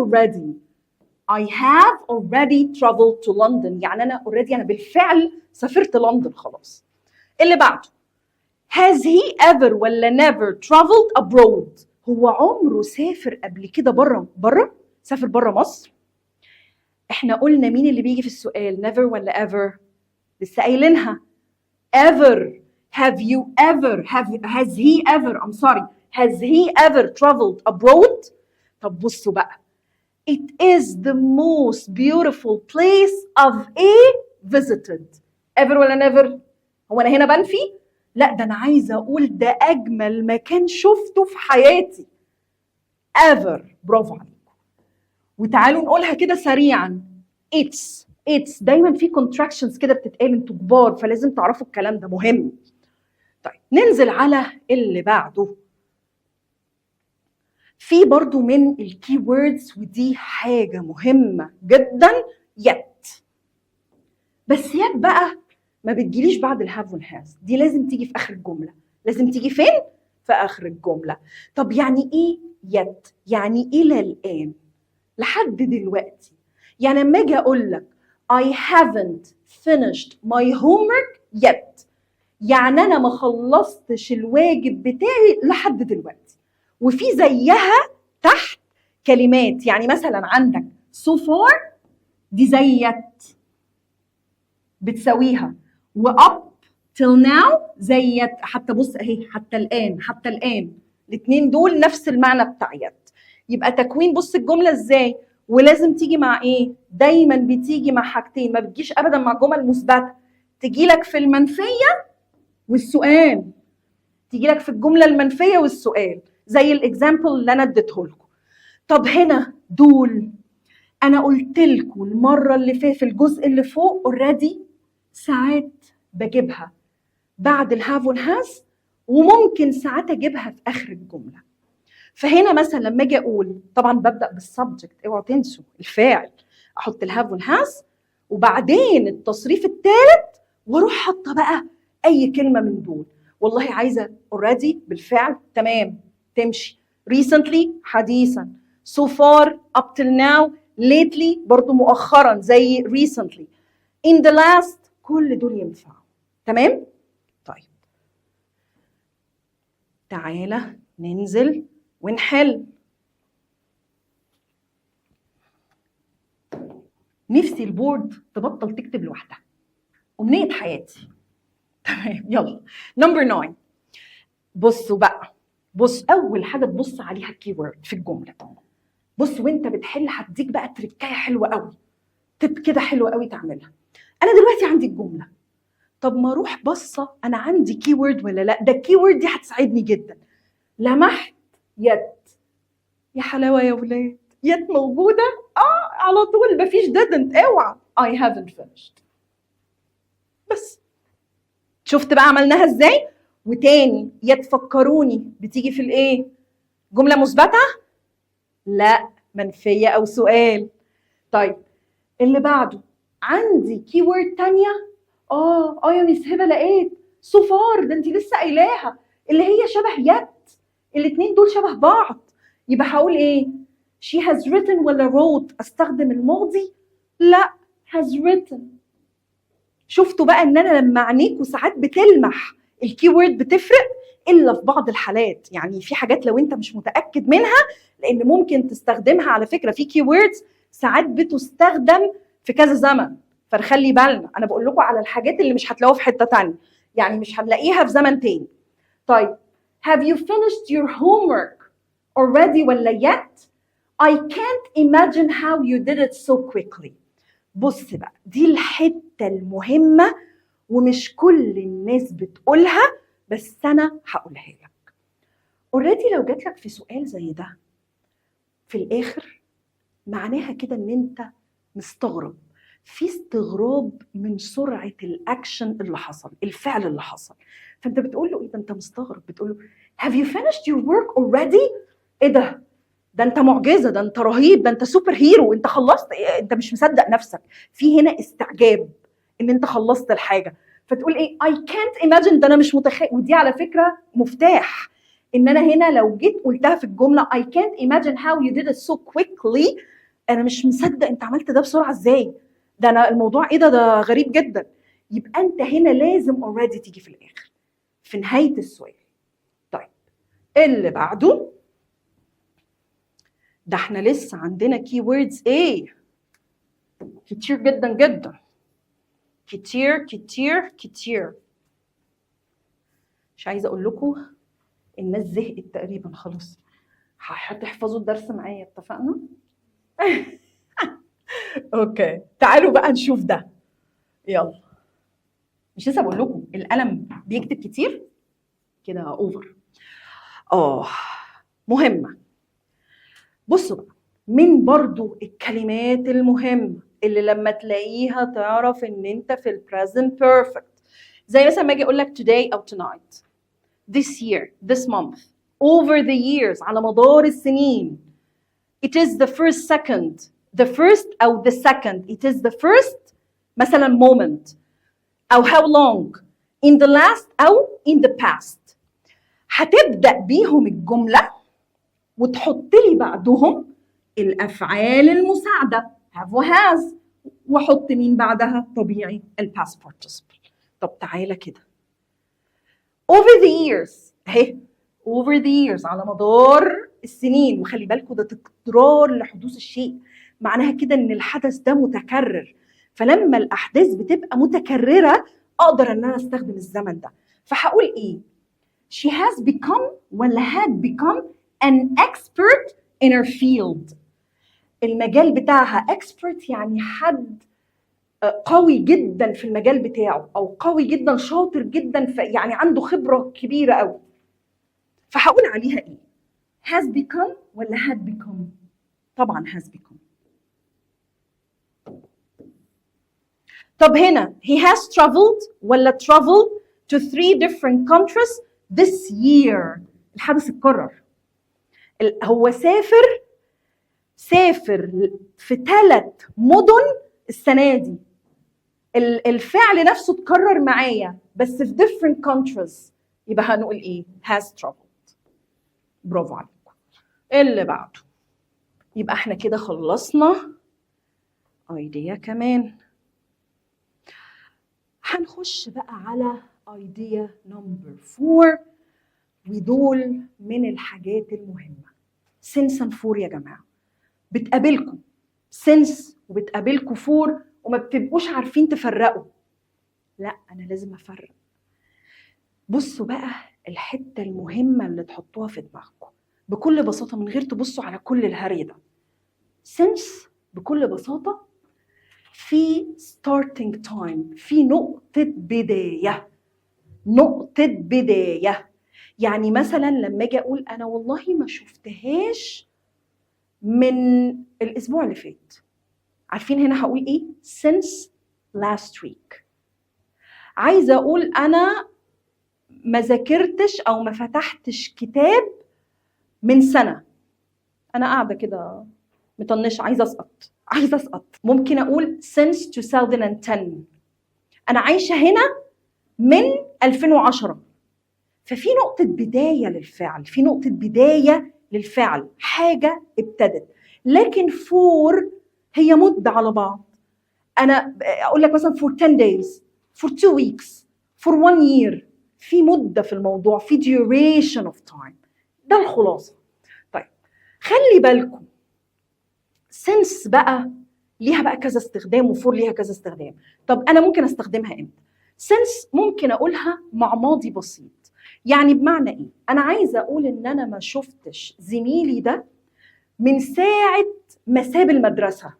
already traveled to London، يعني انا already انا بالفعل سافرت لندن خلاص. اللي بعده has he ever ولا never traveled abroad؟ هو عمره سافر قبل كده بره؟ سافر بره مصر؟ احنا قلنا مين اللي بيجي في السؤال، never ولا ever؟ لسه قايلينها ever. has he ever traveled abroad؟ طب بصوا بقى، it is the most beautiful place of visited. ever ولا never؟ هو انا هنا بنفي؟ لا، ده انا عايزه اقول ده اجمل مكان شفته في حياتي. ever. برافو عليكم. وتعالوا نقولها كده سريعا. it's اتس دايما في كونتراكشنز كده بتتقال، انتوا كبار فلازم تعرفوا الكلام ده مهم. طيب ننزل على اللي بعده. في برضو من الكي ووردز ودي حاجه مهمه جدا، يت. بس يت بقى ما بتجيليش بعد الهاف والهاز، دي لازم تيجي في اخر الجمله. لازم تيجي فين؟ في اخر الجمله. طب يعني ايه يت؟ يعني الى الان، لحد دلوقتي. يعني لما اجي اقول لك I haven't finished my homework yet، يعني انا ما خلصتش الواجب بتاعي لحد دلوقتي. وفي زيها تحت كلمات، يعني مثلا عندك so far دي زي يت بتساويها، و up till now زي يت. حتى بص اهي، حتى الان، حتى الان، الاثنين دول نفس المعنى بتاع يت. يبقى تكوين، بص الجمله ازاي، ولازم تيجي مع ايه؟ دايما بتيجي مع حاجتين، ما بتجيش ابدا مع جمل مثبته. تجي لك في المنفيه والسؤال، تيجي لك في الجمله المنفيه والسؤال، زي الاكزامبل اللي انا اديته لكم. طب هنا دول انا قلت لكم المره اللي فاتت في الجزء اللي فوق اوريدي ساعات بجيبها بعد الهاف والهاز، وممكن ساعات اجيبها في اخر الجمله. فهنا مثلا لما اجي اقول، طبعا ببدا بالسبجكت، اوعوا تنسوا الفاعل، احط الهاف والهاز وبعدين التصريف الثالث، واروح حاطه بقى اي كلمه من دول. والله عايزه اوريدي بالفعل، تمام تمشي. recently حديثا، so far up till now، lately برضو مؤخرا زي recently، in the last، كل دول ينفعوا. تمام؟ طيب تعالى ننزل ونحل. نفسي البورد تبطل تكتب لوحدها، أمنية حياتي. تمام يلا. نمبر 9. بصوا بقى، بص أول حاجة تبص عليها الكيورد في الجملة. بص وانت بتحل هديك بقى تركايه حلوة قوي، تب كده حلوة قوي تعملها. أنا دلوقتي عندي الجملة، طب ما أروح بصة أنا عندي كيورد ولا لأ؟ ده الكيورد دي هتساعدني جدا. لمحت يت، يا حلاوة يا ولاد، يت موجودة على طول، مفيش didn't، اوعى I haven't finished. بس شفت بقى عملناها ازاي؟ وتاني يت فكروني بتيجي في الايه؟ جملة مثبتة؟ لا، منفية او سؤال. طيب اللي بعده عندي كي وورد تانية. يا ميس هبة لقيت so far، ده انت لسه قايلاها، اللي هي شبه يت، الاتنين دول شبه بعض. يبقى هقول ايه؟ she has written ولا wrote؟ استخدم الماضي؟ لا، has written. شفتوا بقى ان انا لما عينيكوا ساعات بتلمح الكي وورد بتفرق، الا في بعض الحالات. يعني في حاجات لو انت مش متاكد منها، لان ممكن تستخدمها على فكره في كي ووردز ساعات بتستخدم في كذا زمن، فنخلي بالنا. انا بقول لكم على الحاجات اللي مش هتلاقوها في حته ثانيه، يعني مش هنلاقيها في زمن تاني. طيب have you finished your homework already ولا yet؟ I can't imagine how you did it so quickly. بص بقى، دي الحتة المهمة ومش كل الناس بتقولها، بس أنا هقولها لك. already لو جات لك في سؤال زي ده في الآخر، معناها كده إن أنت مستغرب، في استغراب من سرعة الأكشن اللي حصل، الفعل اللي حصل. فأنت بتقول له إيه ده؟ أنت مستغرب، بتقول له have you finished your work already؟ إيه ده؟ ده انت معجزه، ده انت رهيب، ده انت سوبر هيرو، انت خلصت، انت مش مصدق نفسك. في هنا استعجاب ان انت خلصت الحاجه، فتقول ايه؟ I can't imagine، ده انا مش متخيل. ودي على فكره مفتاح، ان انا هنا لو جيت قلتها في الجمله I can't imagine how you did it so quickly، انا مش مصدق انت عملت ده بسرعه ازاي، ده انا الموضوع ايه ده غريب جدا. يبقى انت هنا لازم already تيجي في الاخر في نهايه السؤال. طيب اللي بعده، ده احنا لسه عندنا كي ووردز ايه كتير جدا جدا، كتير كتير كتير. مش عايزه اقول لكم الناس زهقت تقريبا خلاص، هتحفظوا الدرس معايا، اتفقنا؟ اوكي تعالوا بقى نشوف ده. يلا، مش لسه بقول لكم القلم بيكتب كتير كده اوفر. مهمه. بصوا بقى، من برضو الكلمات المهمة اللي لما تلاقيها تعرف ان انت في البريزنت بيرفكت. زي مثلا ما اجي اقول لك today او tonight، this year, this month, over the years، على مدار السنين. It is the first second، the first أو the second. It is the first مثلا moment أو how long in the last أو in the past. هتبدأ بيهم الجملة وتحط لي بعدهم الأفعال المساعدة have و has، وحط مين بعدها؟ طبيعي ال past participle. طب تعالى كده over the years اهي، over the years على مدار السنين، وخلي بالكم ده تكرار لحدوث الشيء، معناها كده ان الحدث ده متكرر. فلما الاحداث بتبقى متكرره اقدر ان انا استخدم الزمن ده. فهقول ايه؟ she has become ولا had become an expert in her field. المجال بتاعها expert يعني حد قوي جدا في المجال بتاعه، او قوي جدا شاطر جدا يعني عنده خبره كبيره قوي. فهقول عليها ايه؟ has become ولا had become؟ طبعا has become. طب هنا he has traveled ولا traveled to 3 different countries this year. الحدث اتكرر، هو سافر في 3 مدن السنه دي. الفعل نفسه اتكرر معايا بس في different countries، يبقى هنقول ايه؟ has traveled. برافو عليكم. اللي بعده، يبقى احنا كده خلصنا idea كمان. هنخش بقى على idea number 4، ودول من الحاجات المهمة. since and for يا جماعة بتقابلكم since وبتقابلكم for وما بتبقوش عارفين تفرقوا. لا أنا لازم أفرق. بصوا بقى الحتة المهمة اللي تحطوها في دماغكم بكل بساطة من غير تبصوا على كل الهري ده. since بكل بساطة في starting time، في نقطة بداية. نقطة بداية يعني مثلا لما اجي اقول انا والله ما شفتهاش من الاسبوع اللي فات، عارفين هنا هقول ايه؟ since last week. عايزة اقول انا ما ذاكرتش او ما فتحتش كتاب من سنة، انا قاعدة كده مطنشة عايزة اسقط. ممكن اقول since 2010، انا عايشة هنا من 2010. ففي نقطة بداية للفعل، في نقطة بداية للفعل، حاجة ابتدت. لكن for هي مدة على بعض. أنا أقول لك مثلا for 10 days، for 2 weeks، for 1 year. في مدة في الموضوع، في duration of time. ده الخلاصة. طيب خلي بالكم since بقى ليها بقى كذا استخدام وfor ليها كذا استخدام. طب أنا ممكن أستخدمها إمتى؟ since ممكن أقولها مع ماضي بسيط. يعني بمعنى ايه؟ انا عايزه اقول ان انا ما شفتش زميلي ده من ساعه ما ساب المدرسه.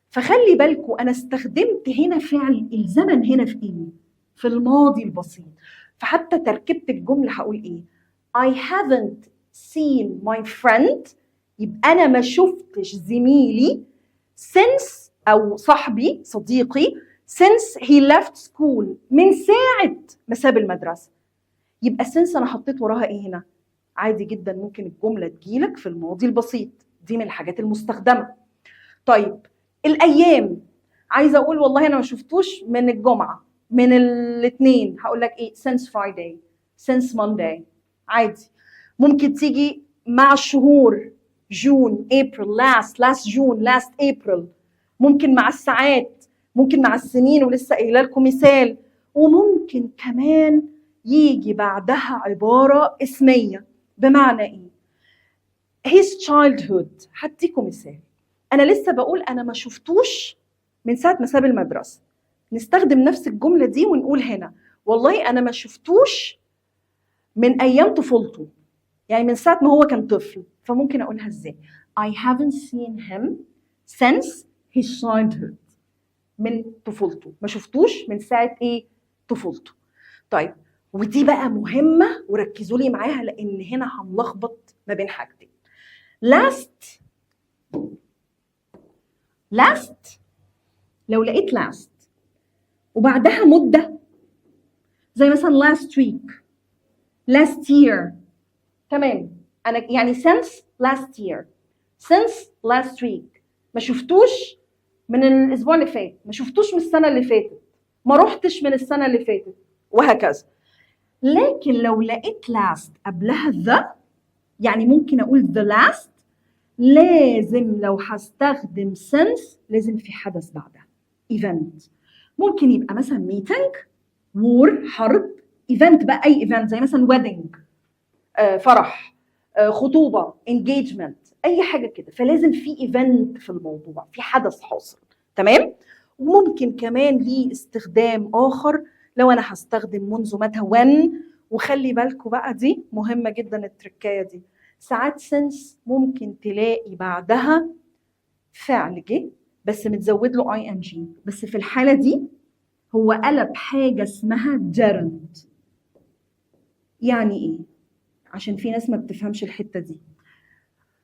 فخلي بالكم انا استخدمت هنا فعل الزمن هنا في ايه؟ في الماضي البسيط. فحتى تركيبه الجمله هقول ايه؟ I haven't seen my friend، يبقى انا ما شفتش زميلي since او صاحبي صديقي since he left school، من ساعه ما ساب المدرسه. يبقى since انا حطيت وراها ايه هنا؟ عادي جدا ممكن الجمله تجيلك في الماضي البسيط، دي من الحاجات المستخدمه. طيب الايام، عايزه اقول والله انا ما شفتوش من الجمعه، من الاثنين، هقول لك ايه؟ since Friday، since Monday. عادي. ممكن تيجي مع الشهور جون، April، last June، last April. ممكن مع الساعات، ممكن مع السنين، ولسه قايله لكم مثال. وممكن كمان يجي بعدها عبارة اسمية. بمعنى ايه؟ his childhood. هديكم مثال، انا لسه بقول انا ما شفتوش من ساعة ما ساب المدرسة، نستخدم نفس الجملة دي ونقول هنا والله انا ما شفتوش من ايام طفولته، يعني من ساعة ما هو كان طفل. فممكن اقولها ازاي؟ I haven't seen him since his childhood. من طفولته، ما شفتوش من ساعة ايه؟ طفولته. طيب ودي بقى مهمة وركزوا لي معاها لأن هنا هنلخبط ما بين حاجتين. last لو لقيت last وبعدها مدة زي مثلا last week last year، تمام، أنا يعني since last year since last week، ما شفتوش من الأسبوع اللي فات، ما شفتوش من السنة اللي فاتت، ما رحتش من السنة اللي فاتت، وهكذا. لكن لو لقيت last قبلها the، يعني ممكن أقول the last، لازم لو هستخدم since لازم في حدث بعدها event. ممكن يبقى مثلا meeting، war حرب، event بقى أي event زي مثلا wedding فرح، خطوبة، engagement، أي حاجة كده، فلازم في event في الموضوع، في حدث حاصل، تمام؟ وممكن كمان ليه استخدام آخر لو أنا هستخدم منذ متى when. وخلي بالكم بقى دي مهمة جدا التركاية دي، ساعات since ممكن تلاقي بعدها فعل جه بس متزود له ing، بس في الحالة دي هو قلب حاجة اسمها gerund. يعني إيه؟ عشان في ناس ما بتفهمش الحتة دي.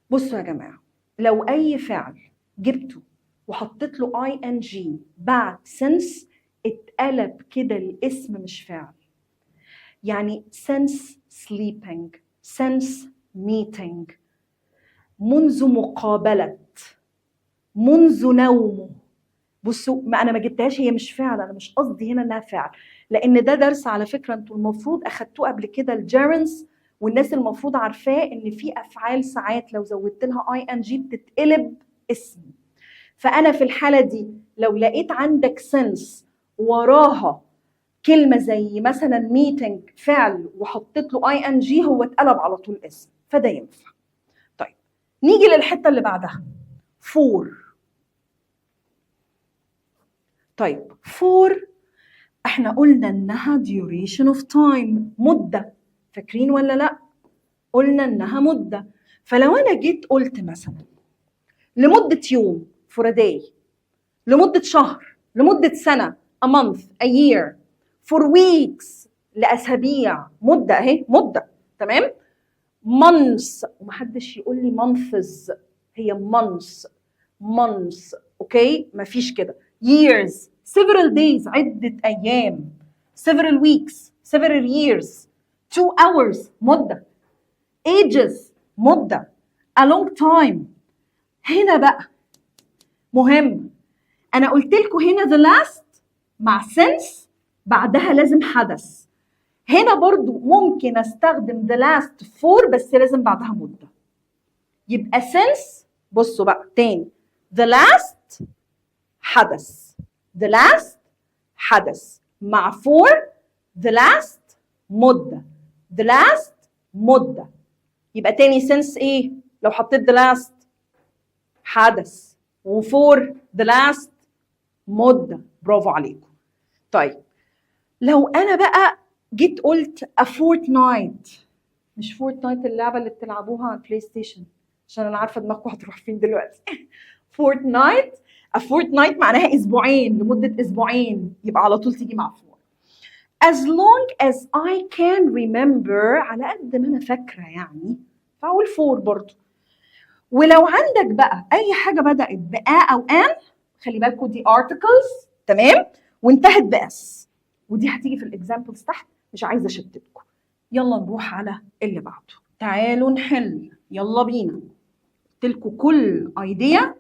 بصوا يا جماعة، لو أي فعل جبته وحطيت له ing بعد since اتقلب كده الاسم مش فعل. يعني since sleeping، since meeting، منذ مقابلة، منذ نومه. بصوا، ما أنا ما جبتهاش، هي مش فعل، أنا مش قصدي هنا إنها فعل، لأن ده درس على فكرة أنتوا المفروض أخدتوه قبل كده، الجيرنز، والناس المفروض عارفاه إن في أفعال ساعات لو زودت لها ing بتتقلب اسم. فأنا في الحالة دي لو لقيت عندك since وراها كلمة زي مثلا meeting فعل وحطيت له ing، هو اتقلب على طول اسم، فده ينفع. طيب نيجي للحتة اللي بعدها for. طيب for احنا قلنا انها duration of time، مدة، فاكرين ولا لا؟ قلنا انها مدة. فلو انا جيت قلت مثلا لمدة يوم for a day، لمدة شهر، لمدة سنة a month a year، for weeks لأسابيع، مدة اهي، مدة، تمام؟ months، ومحدش يقول لي months، هي months، اوكي؟ مفيش كده. years، several days، عدة أيام، several weeks، several years، 2 hours، مدة، ages، مدة، a long time. هنا بقى مهم، أنا قلت لكم هنا the last مع since بعدها لازم حدث. هنا برضو ممكن استخدم the last for بس لازم بعدها مدة. يبقى since، بصوا بقى تاني، the last حدث، the last حدث، مع for the last مدة، the last مدة. يبقى تاني since ايه؟ لو حطيت the last حدث، وfor the last مدة. برافو عليكم. طيب لو انا بقى جيت قلت a fortnight، مش فورتنايت اللعبة اللي بتلعبوها على البلاي ستيشن، عشان أنا عارفة دماغكم هتروح فين دلوقتي. فورتنايت، a fortnight معناها أسبوعين، لمدة أسبوعين، يبقى على طول تيجي مع for. As long as I can remember، على قد ما أنا فاكرة يعني، فأقول for برضو. ولو عندك بقى أي حاجة بدأت بأ أو أن، خلي بالكم دي articles، تمام؟ وانتهت بأس، ودي هتيجي في الإكزامبلز تحت، مش عايزة أشتتكم. يلا نروح على اللي بعده، تعالوا نحل، يلا بينا. قلت لكم كل ايديا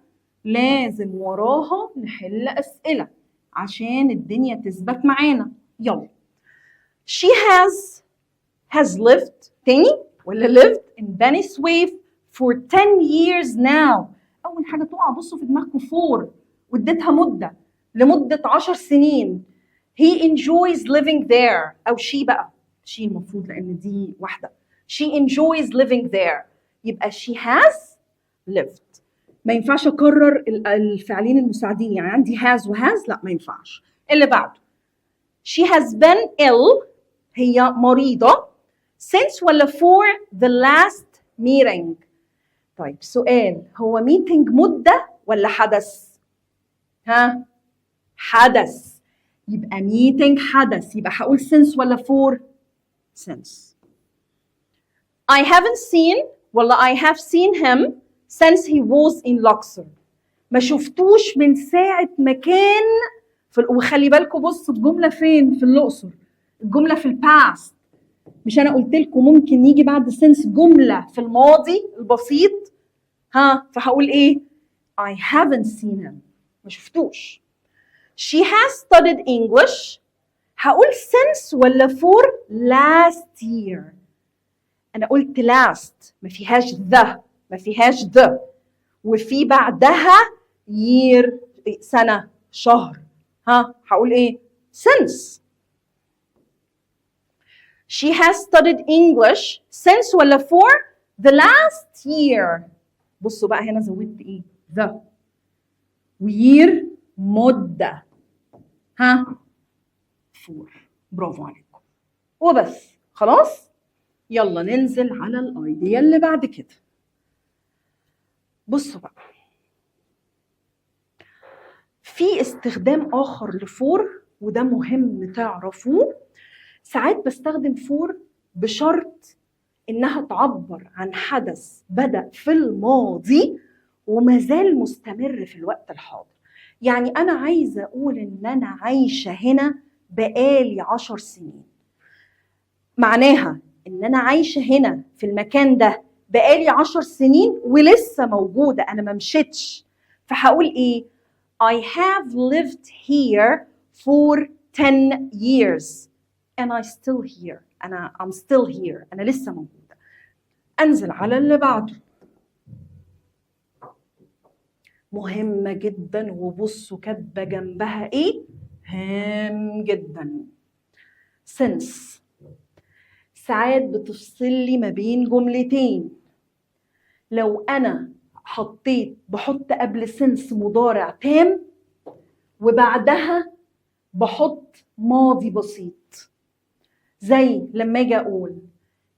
لازم وراها نحل اسئله عشان الدنيا تثبت معانا. يلا. She has lived، تاني ولا lived in Beni Suef for 10 years now. اول حاجه تقع بصوا في دماغكم for، واديتها مده لمده 10 سنين. He enjoys living there، او she بقى، she المفروض لان دي واحده. She enjoys living there، يبقى she has lived. ما ينفعش اكرر الفعلين المساعدين، يعني عندي has وhas، لا ما ينفعش. اللي بعده she has been ill، هي مريضه since ولا for the last meeting. طيب سؤال، هو meeting مده ولا حدث؟ ها، حدث، يبقى meeting حدث، يبقى هقول since ولا for؟ since. I haven't seen ولا I have seen him since he was in Luxor. ما شفتوش من ساعة ما كان وخلي بالكم بصوا الجملة فين في الأقصر، الجملة في الباست. مش أنا قلت لكم ممكن يجي بعد since جملة في الماضي البسيط؟ فهقول إيه؟ I haven't seen him. ما شفتوش. She has studied English. هقول since ولا for last year؟ أنا قلت last ما فيهاش ما فيهاش وفي بعدها year سنة شهر. هقول إيه؟ since. She has studied English since ولا for the last year؟ بصوا بقى هنا زودت إيه؟ وير مدة. for. برافو عليكم. وبس خلاص. يلا ننزل على الايديا اللي بعد كده. بصوا بقى، في استخدام اخر لفور وده مهم تعرفوه. ساعات بستخدم فور بشرط انها تعبر عن حدث بدأ في الماضي وما زال مستمر في الوقت الحاضر. يعني انا عايزه اقول ان انا عايشه هنا بقالي 10 سنين، معناها ان انا عايشه هنا في المكان ده بقالي 10 سنين ولسه موجوده، انا ما مشيتش. فهقول ايه؟ I have lived here for 10 years and I'm still here. I'm still here. أنا لسه موجودة. أنزل على اللي بعده. مهمة جدا وبصوا كاتبة جنبها إيه؟ هام جدا. since. ساعات بتفصل لي ما بين جملتين. لو أنا بحط قبل since مضارع تام وبعدها بحط ماضي بسيط، زي لما اجي اقول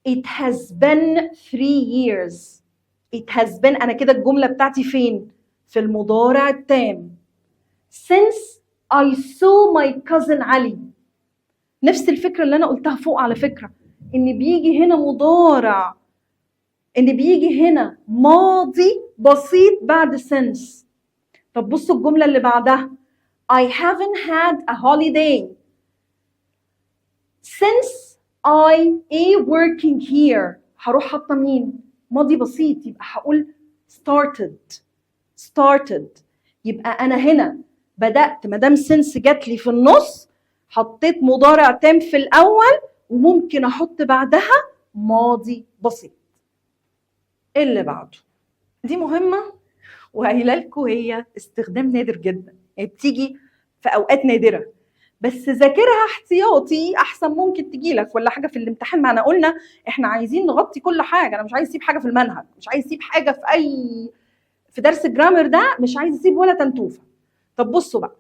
it has been 3 years. it has been، انا كده الجمله بتاعتي فين؟ في المضارع التام. since I saw my cousin علي. نفس الفكره اللي انا قلتها فوق على فكره، ان بيجي هنا مضارع، ان بيجي هنا ماضي بسيط بعد since. طب بصوا الجمله اللي بعدها I haven't had a holiday since I am working here. هروح حاطه مين؟ ماضي بسيط، يبقى هقول started. يبقى انا هنا بدأت، ما دام since جات لي في النص حطيت مضارع تام في الاول وممكن احط بعدها ماضي بسيط. اللي بعده دي مهمه وقايله لكم هي استخدام نادر جدا، يعني بتيجي في اوقات نادره، بس ذاكرها احتياطي احسن ممكن تجي لك ولا حاجه في الامتحان. معنا قلنا احنا عايزين نغطي كل حاجه، انا مش عايز اسيب حاجه في المنهج، مش عايز اسيب حاجه في درس الجرامر ده، مش عايز اسيب ولا تنتوفه. طب بصوا بقى،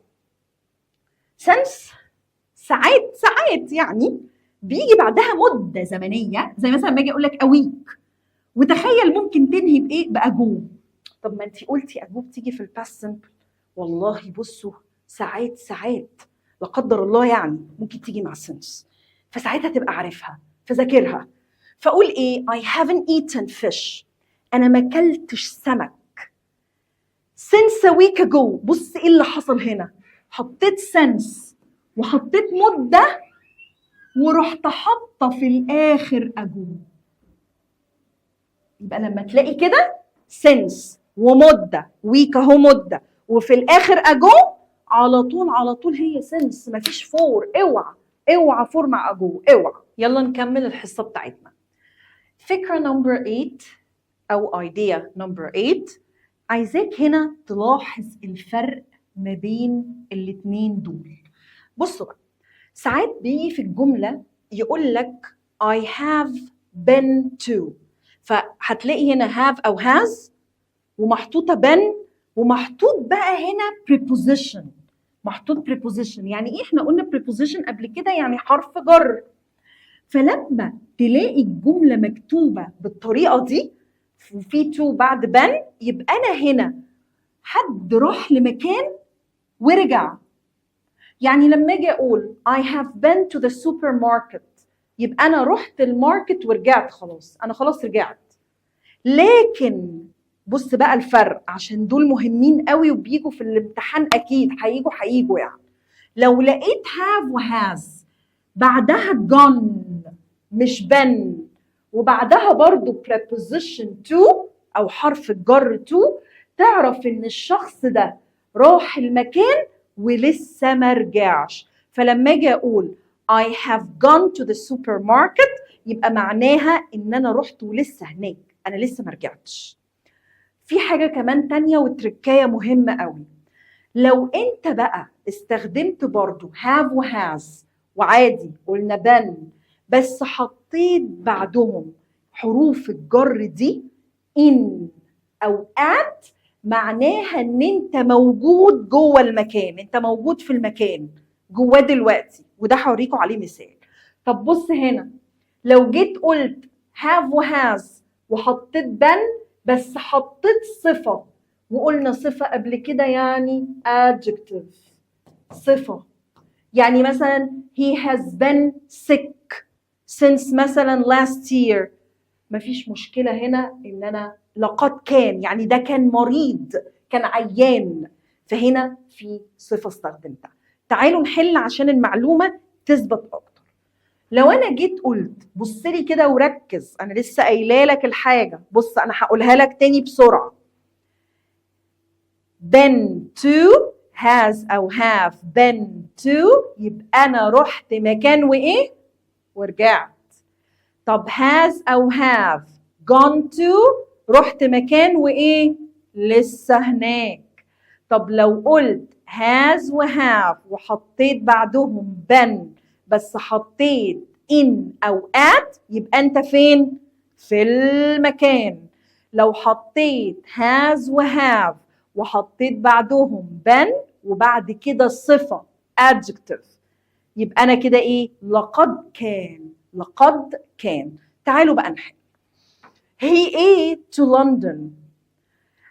since ساعات يعني بيجي بعدها مده زمنيه، زي مثلا لما اجي اقول لك awake، وتخيل ممكن تنهي بايه؟ باجو. طب ما انت قلتي اجو بتيجي في الباست سمبل. والله بصوا ساعات لا قدر الله يعني ممكن تيجي مع since، فساعتها تبقى عارفها فذاكرها. فاقول ايه؟ I haven't eaten fish. انا ما اكلتش سمك since a week ago. بص ايه اللي حصل هنا، حطيت since وحطيت مده ورحت حاطه في الاخر ago. يبقى لما تلاقي كده since ومده، week اهو مده، وفي الاخر ago، على طول هي since، مفيش فور. اوعى فور مع اجو، اوعى. يلا نكمل الحصه بتاعتنا. فكره نمبر 8 او ايديا نمبر 8، عايزاك هنا تلاحظ الفرق ما بين الاثنين دول. بصوا بقى، ساعات بيجي في الجمله يقول لك I have been to، فهتلاقي هنا have او has ومحطوطه been، ومحطوط بقى هنا preposition. محطوط preposition يعني ايه؟ احنا قلنا preposition قبل كده يعني حرف جر. فلما تلاقي الجمله مكتوبه بالطريقه دي وفي to بعد been، يبقى انا هنا حد راح لمكان ورجع. يعني لما اجي اقول I have been to the supermarket، يبقى انا رحت الماركت ورجعت، خلاص انا خلاص رجعت. لكن بص بقى الفرق، عشان دول مهمين قوي وبيجوا في الامتحان اكيد هيجوا يعني. لو لقيت have وhas بعدها gone مش been، وبعدها برضو preposition to او حرف الجر to، تعرف ان الشخص ده راح المكان ولسه ما رجعش. فلما اجي اقول I have gone to the supermarket يبقى معناها ان انا رحت ولسه هناك، انا لسه ما رجعتش. في حاجة كمان تانية وتركاية مهمة قوي، لو انت بقى استخدمت برضو have وhas وعادي قلنا been بس حطيت بعدهم حروف الجر دي in او at، معناها ان انت موجود جوه المكان، انت موجود في المكان جواه دلوقتي، وده هوريكم عليه مثال. طب بص هنا، لو جيت قلت have وhas وحطيت been بس حطيت صفة، وقلنا صفة قبل كده يعني adjective، صفة. يعني مثلا he has been sick since مثلا last year، مفيش مشكلة هنا ان انا لقد كان، يعني ده كان مريض كان عيان، فهنا في صفة استخدمتها. تعالوا نحل عشان المعلومة تثبت اكتر. لو انا جيت قلت، بص لي كده وركز، انا لسه قايله لك الحاجه، بص انا هقولها لك تاني بسرعه. been to has او have been to، يبقى انا رحت مكان وايه ورجعت. طب has او have gone to، رحت مكان وايه لسه هناك. طب لو قلت has وhave وحطيت بعدهم been بس حطيت in او at، يبقى انت فين في المكان. لو حطيت has وhave وحطيت بعدهم been وبعد كده الصفة adjective، يبقى انا كده ايه لقد كان، لقد كان. تعالوا بقى نحل. he ate to London،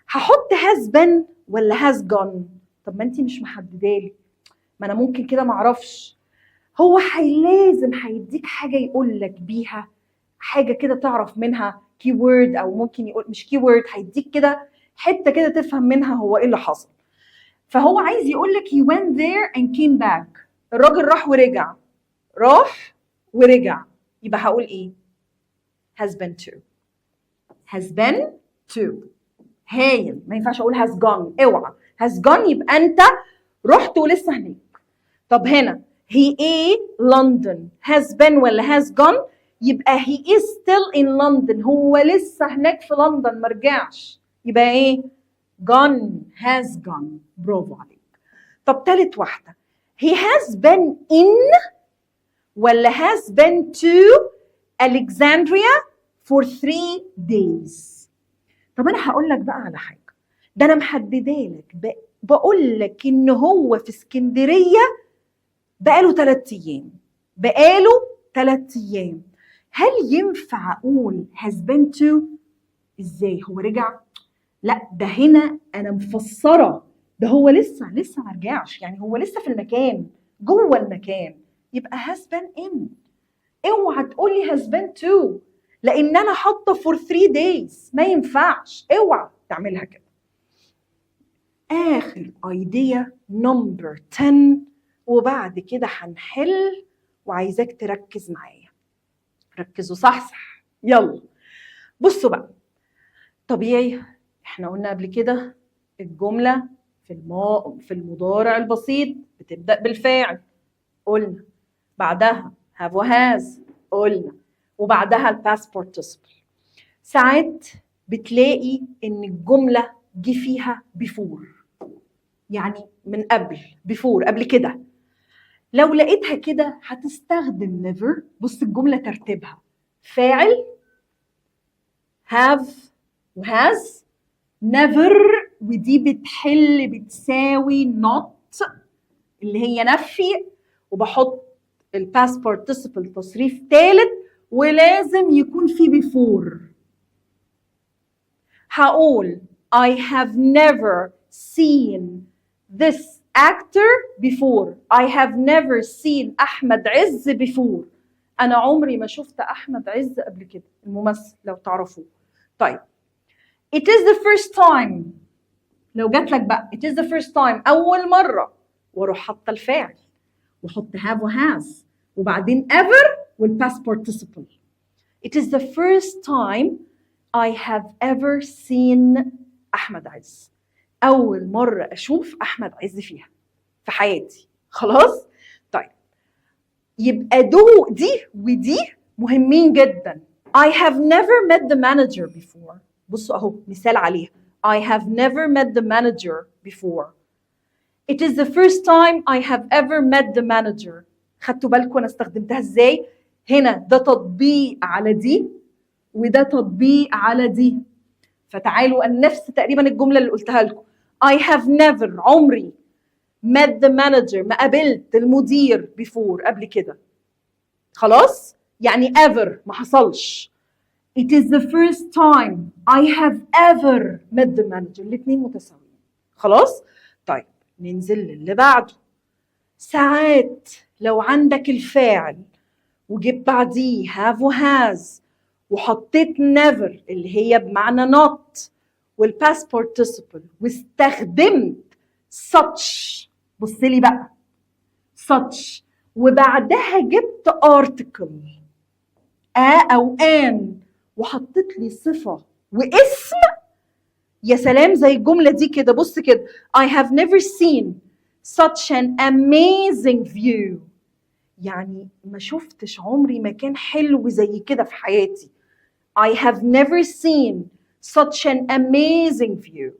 هحط has been ولا has gone؟ طب ما انتي مش محددالي، ما انا ممكن كده معرفش. هو لازم هيديك حاجه يقول لك بيها، حاجه كده تعرف منها كي وورد، او ممكن يقول مش كي وورد، هيديك كده حته كده تفهم منها هو ايه اللي حصل. فهو عايز يقول لك he went there and came back، الراجل راح ورجع، راح ورجع، يبقى هقول ايه has been to، has been to. هايل، ما ينفعش اقول has gone، اوعى has gone يبقى انت رحت ولسه هناك. طب هنا he ate London has been ولا has gone؟ يبقى he is still in London، هو لسه هناك في لندن ما رجعش، يبقى ايه gone has gone. برافو عليك. طب تالت واحدة، he has been in ولا has been to Alexandria for 3 days. طب انا هقول لك بقى على حاجة، ده انا محددالك، بقول لك ان هو في اسكندرية بقاله 3 أيام، بقاله 3 أيام. هل ينفع اقول has been to؟ ازاي هو رجع؟ لا، ده هنا انا مفسره، ده هو لسه ما رجعش، يعني هو لسه في المكان جوه المكان، يبقى has been in. اوعى تقولي has been to، لان انا حاطه for 3 days، ما ينفعش، اوعى تعملها كده. اخر ايديا نمبر 10، وبعد كده هنحل، وعايزاك تركز معايا، ركزوا صح. يلا بصوا بقى، طبيعي احنا قلنا قبل كده الجملة في المضارع البسيط بتبدأ بالفاعل، قلنا بعدها have وhas، قلنا وبعدها الباست بارتيسيبل. ساعات بتلاقي ان الجملة جه فيها before، يعني من قبل، before قبل كده. لو لقيتها كده هتستخدم never. بص الجملة ترتيبها فاعل have وhas never، ودي بتساوي not اللي هي نفي، وبحط الباست بارتيسيبل تصريف ثالث، ولازم يكون في before. هقول I have never seen this actor before. I have never seen أحمد عز before. أنا عمري ما شفت أحمد عز قبل كده، الممثل لو تعرفوه. طيب It is the first time. لو جات لك بقى it is the first time أول مرة، واروح حاطة الفاعل وحط have و has وبعدين ever والpast participle. It is the first time I have ever seen أحمد عز. أول مرة أشوف أحمد عز فيها في حياتي. خلاص؟ طيب يبقى دي ودي مهمين جدا. I have never met the manager before. بصوا أهو مثال عليها. I have never met the manager before. It is the first time I have ever met the manager. خدتوا بالكم أنا استخدمتها إزاي؟ هنا ده تطبيق على دي وده تطبيق على دي. فتعالوا نفس تقريبا الجملة اللي قلتها لكم. I have never عمري met the manager ما قابلت المدير before قبل كده. خلاص؟ يعني ever ما حصلش. It is the first time I have ever met the manager. الاثنين متساويين. خلاص؟ طيب ننزل للي بعده. ساعات لو عندك الفاعل وجبت بعديه have و has وحطيت never اللي هي بمعنى not والpast participle واستخدمت such. بص لي بقى such وبعدها جبت article أو an وحطيت لي صفة واسم. يا سلام زي الجملة دي كده. بص كده I have never seen such an amazing view. يعني ما شفتش عمري مكان حلو زي كده في حياتي. I have never seen such an amazing view.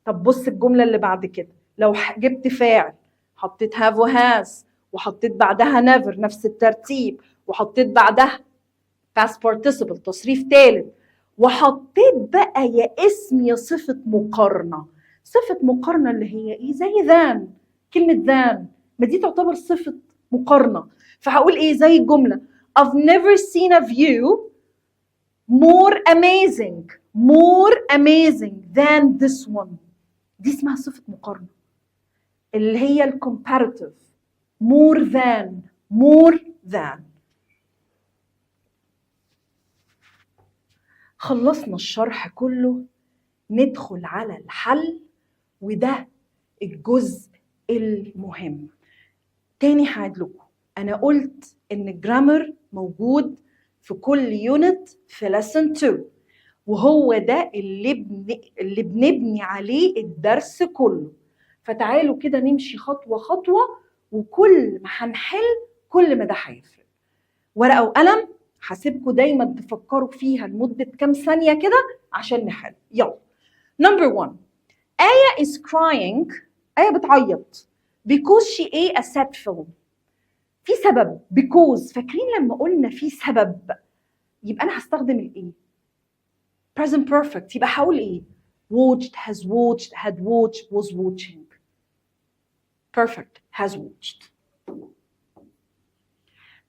طب بص الجملة اللي بعد كده. لو جبت فاعل حطيت have و has وحطيت بعدها never نفس الترتيب وحطيت بعدها past participle تصريف ثالث وحطيت بقى يا اسم يا صفة مقارنة. صفة مقارنة اللي هي ايه؟ زي than. كلمة than ما دي تعتبر صفة مقارنة. فهقول ايه زي الجملة I've never seen a view more amazing than this one. دي اسمها صفة مقارنة اللي هي الcomparative. more than. خلصنا الشرح كله، ندخل على الحل وده الجزء المهم. تاني هعيد لكم، أنا قلت إن الجرامر موجود في كل يونت في lesson 2 وهو ده اللي بنبني عليه الدرس كله. فتعالوا كده نمشي خطوة خطوة وكل ما هنحل كل ما ده هيفرق. ورقة وقلم هسيبكم دايما تفكروا فيها لمدة كام ثانية كده عشان نحل. يلا. Number 1. آية is crying. آية بتعيط because she ate a sad film. في سبب because. فاكرين لما قلنا في سبب يبقى أنا هستخدم الإيه؟ present perfect. يبقى هقول إيه؟ watched, has watched, had watched, was watching. perfect. has watched.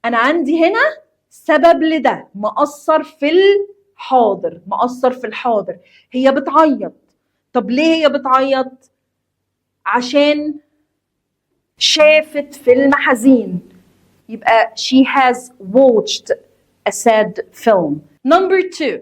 أنا عندي هنا سبب لده مأثر في الحاضر. هي بتعيط. طب ليه هي بتعيط؟ عشان شافت فيلم حزين. يبقى she has watched a sad film. Number 2.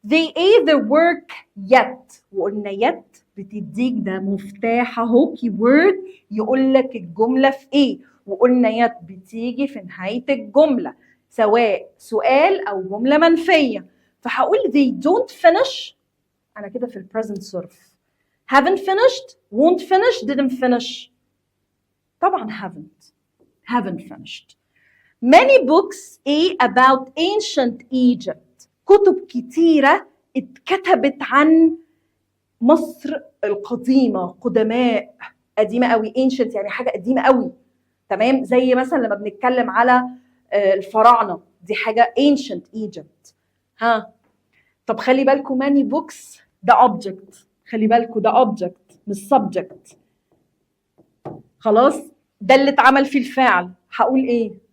They either work yet. وقلنا yet بتديك ده مفتاح اهو keyword يقول لك الجملة في ايه. وقلنا yet بتيجي في نهاية الجملة سواء سؤال أو جملة منفية. فهقول they don't finish. أنا كده في present صرف. haven't finished, won't finish, didn't finish. طبعا haven't finished. Many books about ancient Egypt. كتب كتيرة اتكتبت عن مصر القديمة. قدماء قديمة قوي. ancient يعني حاجة قديمة قوي. تمام. زي مثلا لما بنتكلم على الفراعنة دي حاجة ancient Egypt. طب خلي بالكم many books ده object. خلي بالكم ده object مش subject. خلاص ده اللي اتعمل فيه الفعل. هقول ايه؟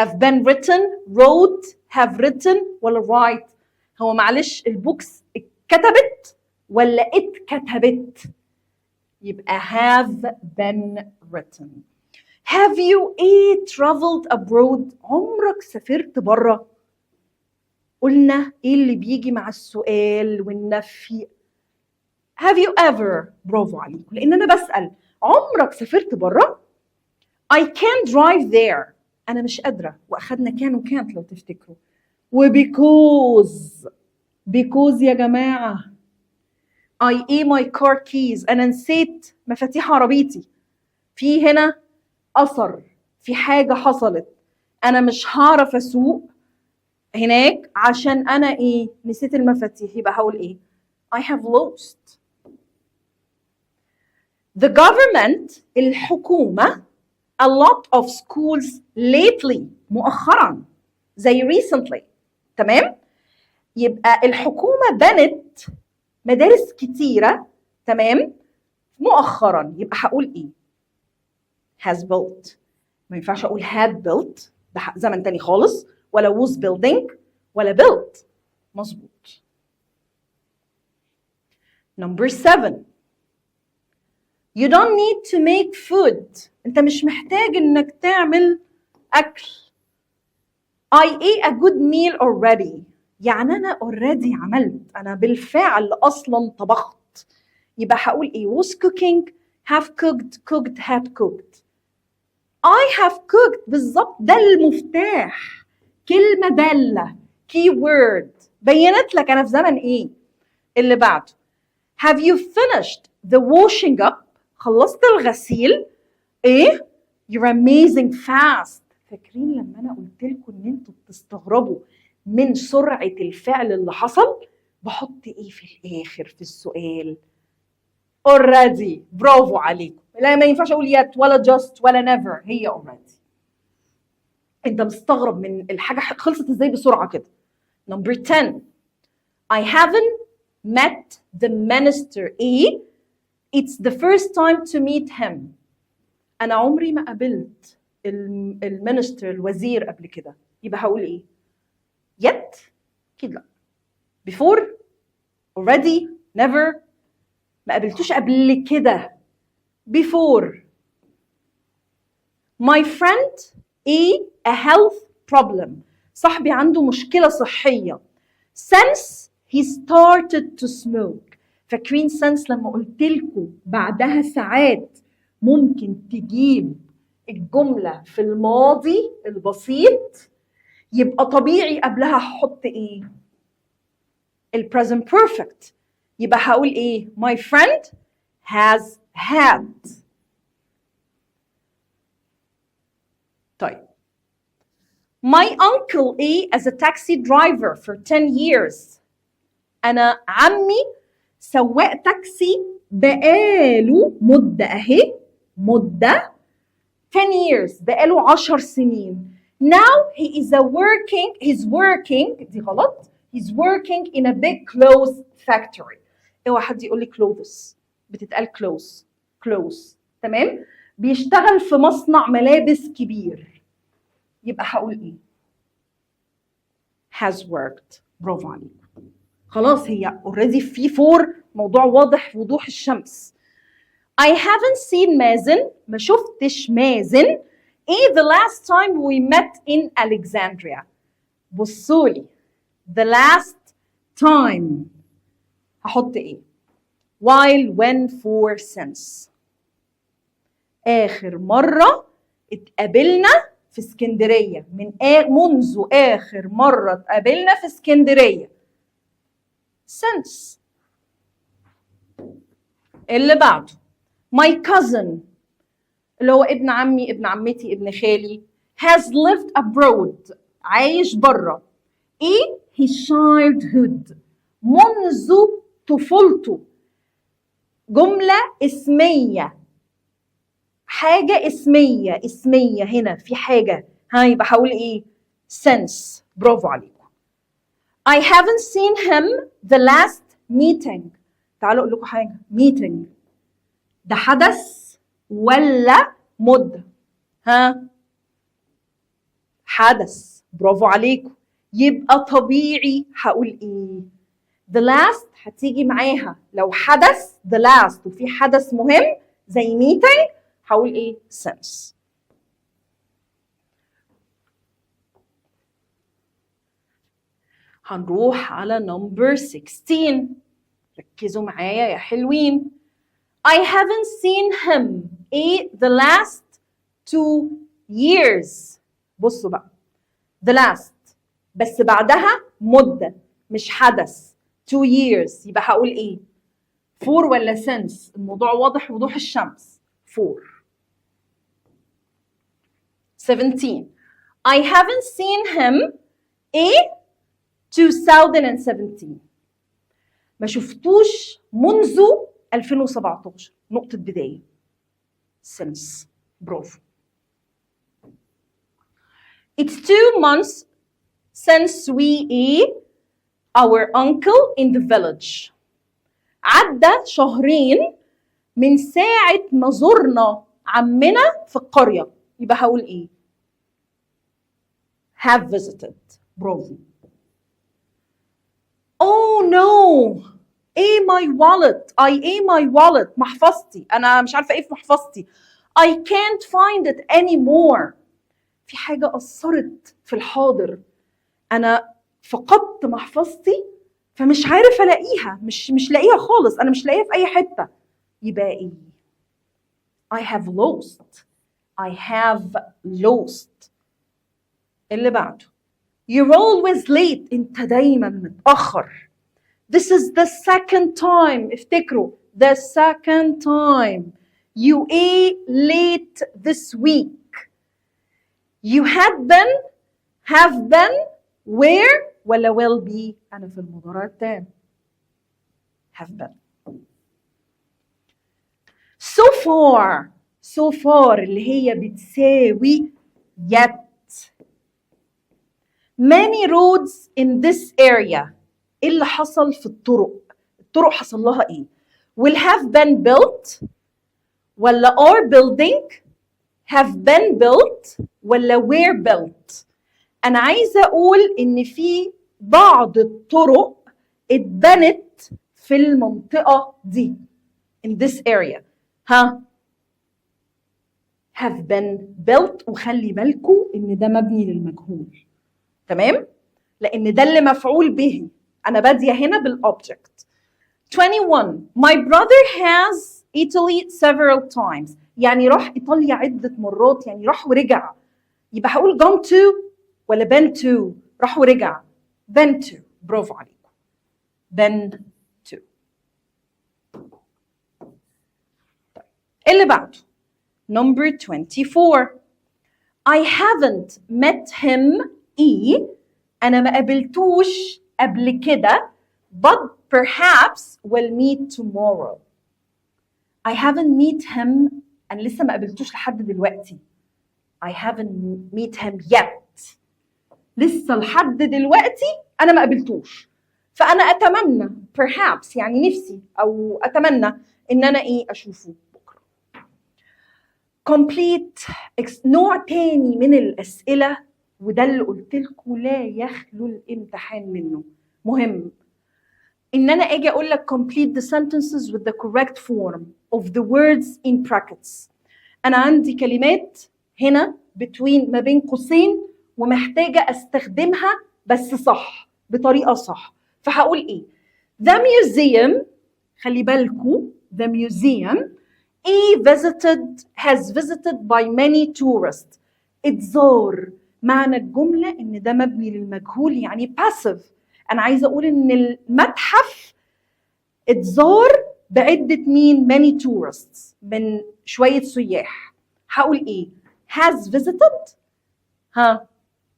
have been written, wrote, have written ولا write؟ هو معلش البوكس اتكتبت ولا اتكتبت؟ يبقى have been written. Have you traveled abroad؟ عمرك سافرت بره؟ قلنا ايه اللي بيجي مع السؤال والنفي. have you ever، برافو عليكم، لان انا بسأل عمرك سافرت بره؟ I can't drive there، انا مش قادرة، واخدنا كان وكانت لو تفتكروا. وبيكوز، because يا جماعة I ate my car keys، انا نسيت مفاتيح عربيتي. في هنا اثر، في حاجة حصلت، انا مش هعرف اسوق هناك عشان انا ايه؟ نسيت المفاتيح. يبقى هقول ايه؟ I have lost. The government، الحكومة، a lot of schools lately، مؤخرا، زي recently، تمام؟ يبقى الحكومة بنت مدارس كتيرة، تمام؟ مؤخرا. يبقى هقول ايه؟ has built. ما ينفعش اقول had built، ده زمن تاني خالص، ولا was building، ولا built. مظبوط. Number 7. You don't need to make food. انت مش محتاج انك تعمل اكل. I ate a good meal already. يعني انا already عملت، انا بالفعل اصلا طبخت. يبقى هقول ايه؟ was cooking، have cooked، cooked، had cooked. I have cooked، بالظبط، ده المفتاح، كلمة دالة، keyword، بينت لك انا في زمن ايه. اللي بعده have you finished the washing up، خلصت الغسيل. ايه؟ you're amazing fast. فاكرين لما انا قلت لكم ان انتوا بتستغربوا من سرعة الفعل اللي حصل؟ بحط ايه في الاخر في السؤال؟ already. برافو عليكم. لا، ما ينفعش اقول yet ولا just ولا never، هي already. انت مستغرب من الحاجة خلصت ازاي بسرعة كده. Number 10. I haven't met the minister. ايه؟ It's the first time to meet him. أنا عمري ما قابلت المينستر، الوزير، قبل كده. يبقى هقول إيه؟ yet؟ أكيد لا. before، already، never، ما قابلتوش قبل كده. before. my friend a health problem. صاحبي عنده مشكلة صحية. since he started to smoke. فاكرين since لما قلت لكم بعدها ساعات ممكن تجيب الجملة في الماضي البسيط، يبقى طبيعي قبلها هحط ايه؟ البريزنت بيرفكت. يبقى هقول ايه؟ my friend has had. طيب my uncle as a taxi driver for 10 years. أنا عمي سواق تاكسي بقاله مدة أهي، مدة 10 years، بقاله 10 سنين. Now he's working، دي غلط، he's working in a big clothes factory. اوعى حد يقول لي clothes، بتتقال clothes، تمام؟ بيشتغل في مصنع ملابس كبير. يبقى هقول ايه؟ has worked. برافو عليكم. خلاص هي already في for، موضوع واضح وضوح الشمس. I haven't seen مازن، ما شفتش مازن. ايه the last time we met in Alexandria. بصولي the last time هحط ايه؟ while، when، for، since. آخر مرة اتقابلنا في اسكندرية، منذ آخر مرة اتقابلنا في اسكندرية. since. اللي بعده my cousin، اللي هو ابن عمي، ابن عمتي، ابن خالي، has lived abroad، عايش برا. ايه؟ his childhood، منذ طفولته. جملة اسمية، حاجة اسمية هنا في حاجة. يبقى هقول ايه؟ since. برافو عليكم. I haven't seen him the last meeting. تعالوا اقول لكم حاجة. meeting ده حدث ولا مدة؟ حدث. برافو عليكم. يبقى طبيعي هقول ايه؟ the last هتيجي معاها لو حدث the last وفي حدث مهم زي meeting، هقول ايه؟ since. هنروح على number 16. ركزوا معايا يا حلوين. I haven't seen him the last 2 years. بصوا بقى the last بس بعدها مدة مش حدث. 2 years يبقى هقول ايه؟ for ولا since؟ الموضوع واضح وضوح الشمس. for. 17 I haven't seen him 2017. ما شفتوش منذ 2017. نقطة بداية. since. برافو. It's 2 months since we our uncle in the village. عدى شهرين من ساعة ما زرنا عمنا في القرية. يبقى هقول ايه؟ have visited. برافو. Oh no! my wallet. my wallet. محفظتي. أنا مش عارفة إيه في محفظتي. I can't find it anymore. في حاجة أثرت في الحاضر. أنا فقدت محفظتي فمش عارف ألاقيها. مش لاقيها خالص. أنا مش لاقيها في أي حتة. يبقى إيه؟ I have lost. I have lost. اللي بعده. You're always late. أنت دايما متأخر. This is the second time. افتكروا. The second time. You late this week. You had been, have been, were ولا will be. أنا في المضارع التام. have been. So far. So far اللي هي بتساوي yet. Many roads in this area. إيه اللي حصل في الطرق؟ الطرق حصل لها إيه؟ Will have been built ولا are building؟ have been built ولا were built؟ أنا عايزة أقول إن في بعض الطرق اتبنت في المنطقة دي. In this area. ها؟ have been built. وخلي بالكم إن ده مبني للمجهول. تمام؟ لأن ده اللي مفعول به. أنا بادية هنا بالobject. 21 My brother has Italy several times. يعني راح إيطاليا عدة مرات. يعني راح ورجع. يبقى هقول gone to ولا been to. راح ورجع. been to. برافو عليكم. been to. طيب. اللي بعده. number 24 I haven't met him أنا ما قابلتوش قبل كده but perhaps we'll meet tomorrow. I haven't met him. أنا لسه ما قابلتوش لحد دلوقتي. I haven't met him yet. لسه لحد دلوقتي أنا ما قابلتوش. فأنا أتمنى perhaps يعني نفسي أو أتمنى إن أنا أشوفه بكرة. complete نوع تاني من الأسئلة وده اللي قلت لكم لا يخلو الامتحان منه. مهم ان انا اجي اقول لك complete the sentences with the correct form of the words in brackets. انا عندي كلمات هنا between ما بين قوسين ومحتاجه استخدمها بس صح بطريقه صح. فهقول ايه؟ the museum. خلي بالكم the museum has visited by many tourists. اتزار. معنى الجملة إن ده مبني للمجهول يعني passive. أنا عايزة أقول إن المتحف اتزار بعدة مين؟ many tourists. من شوية سياح. هقول إيه؟ has visited. ها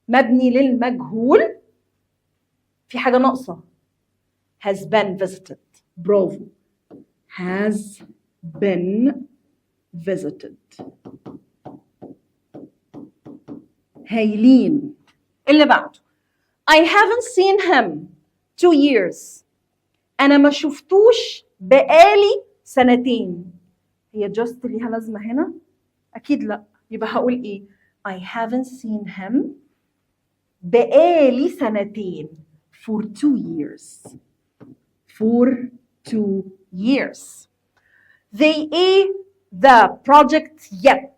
مبني للمجهول. في حاجة ناقصة. has been visited. برافو. has been visited. هايلين. اللي بعده. I haven't seen him 2 years. أنا ما شفتوش بقالي 2 سنين. هي just ليها لازمة هنا؟ أكيد لأ. يبقى هقول إيه؟ I haven't seen him بقالي 2 for 2 years. For 2 years. They the project yet.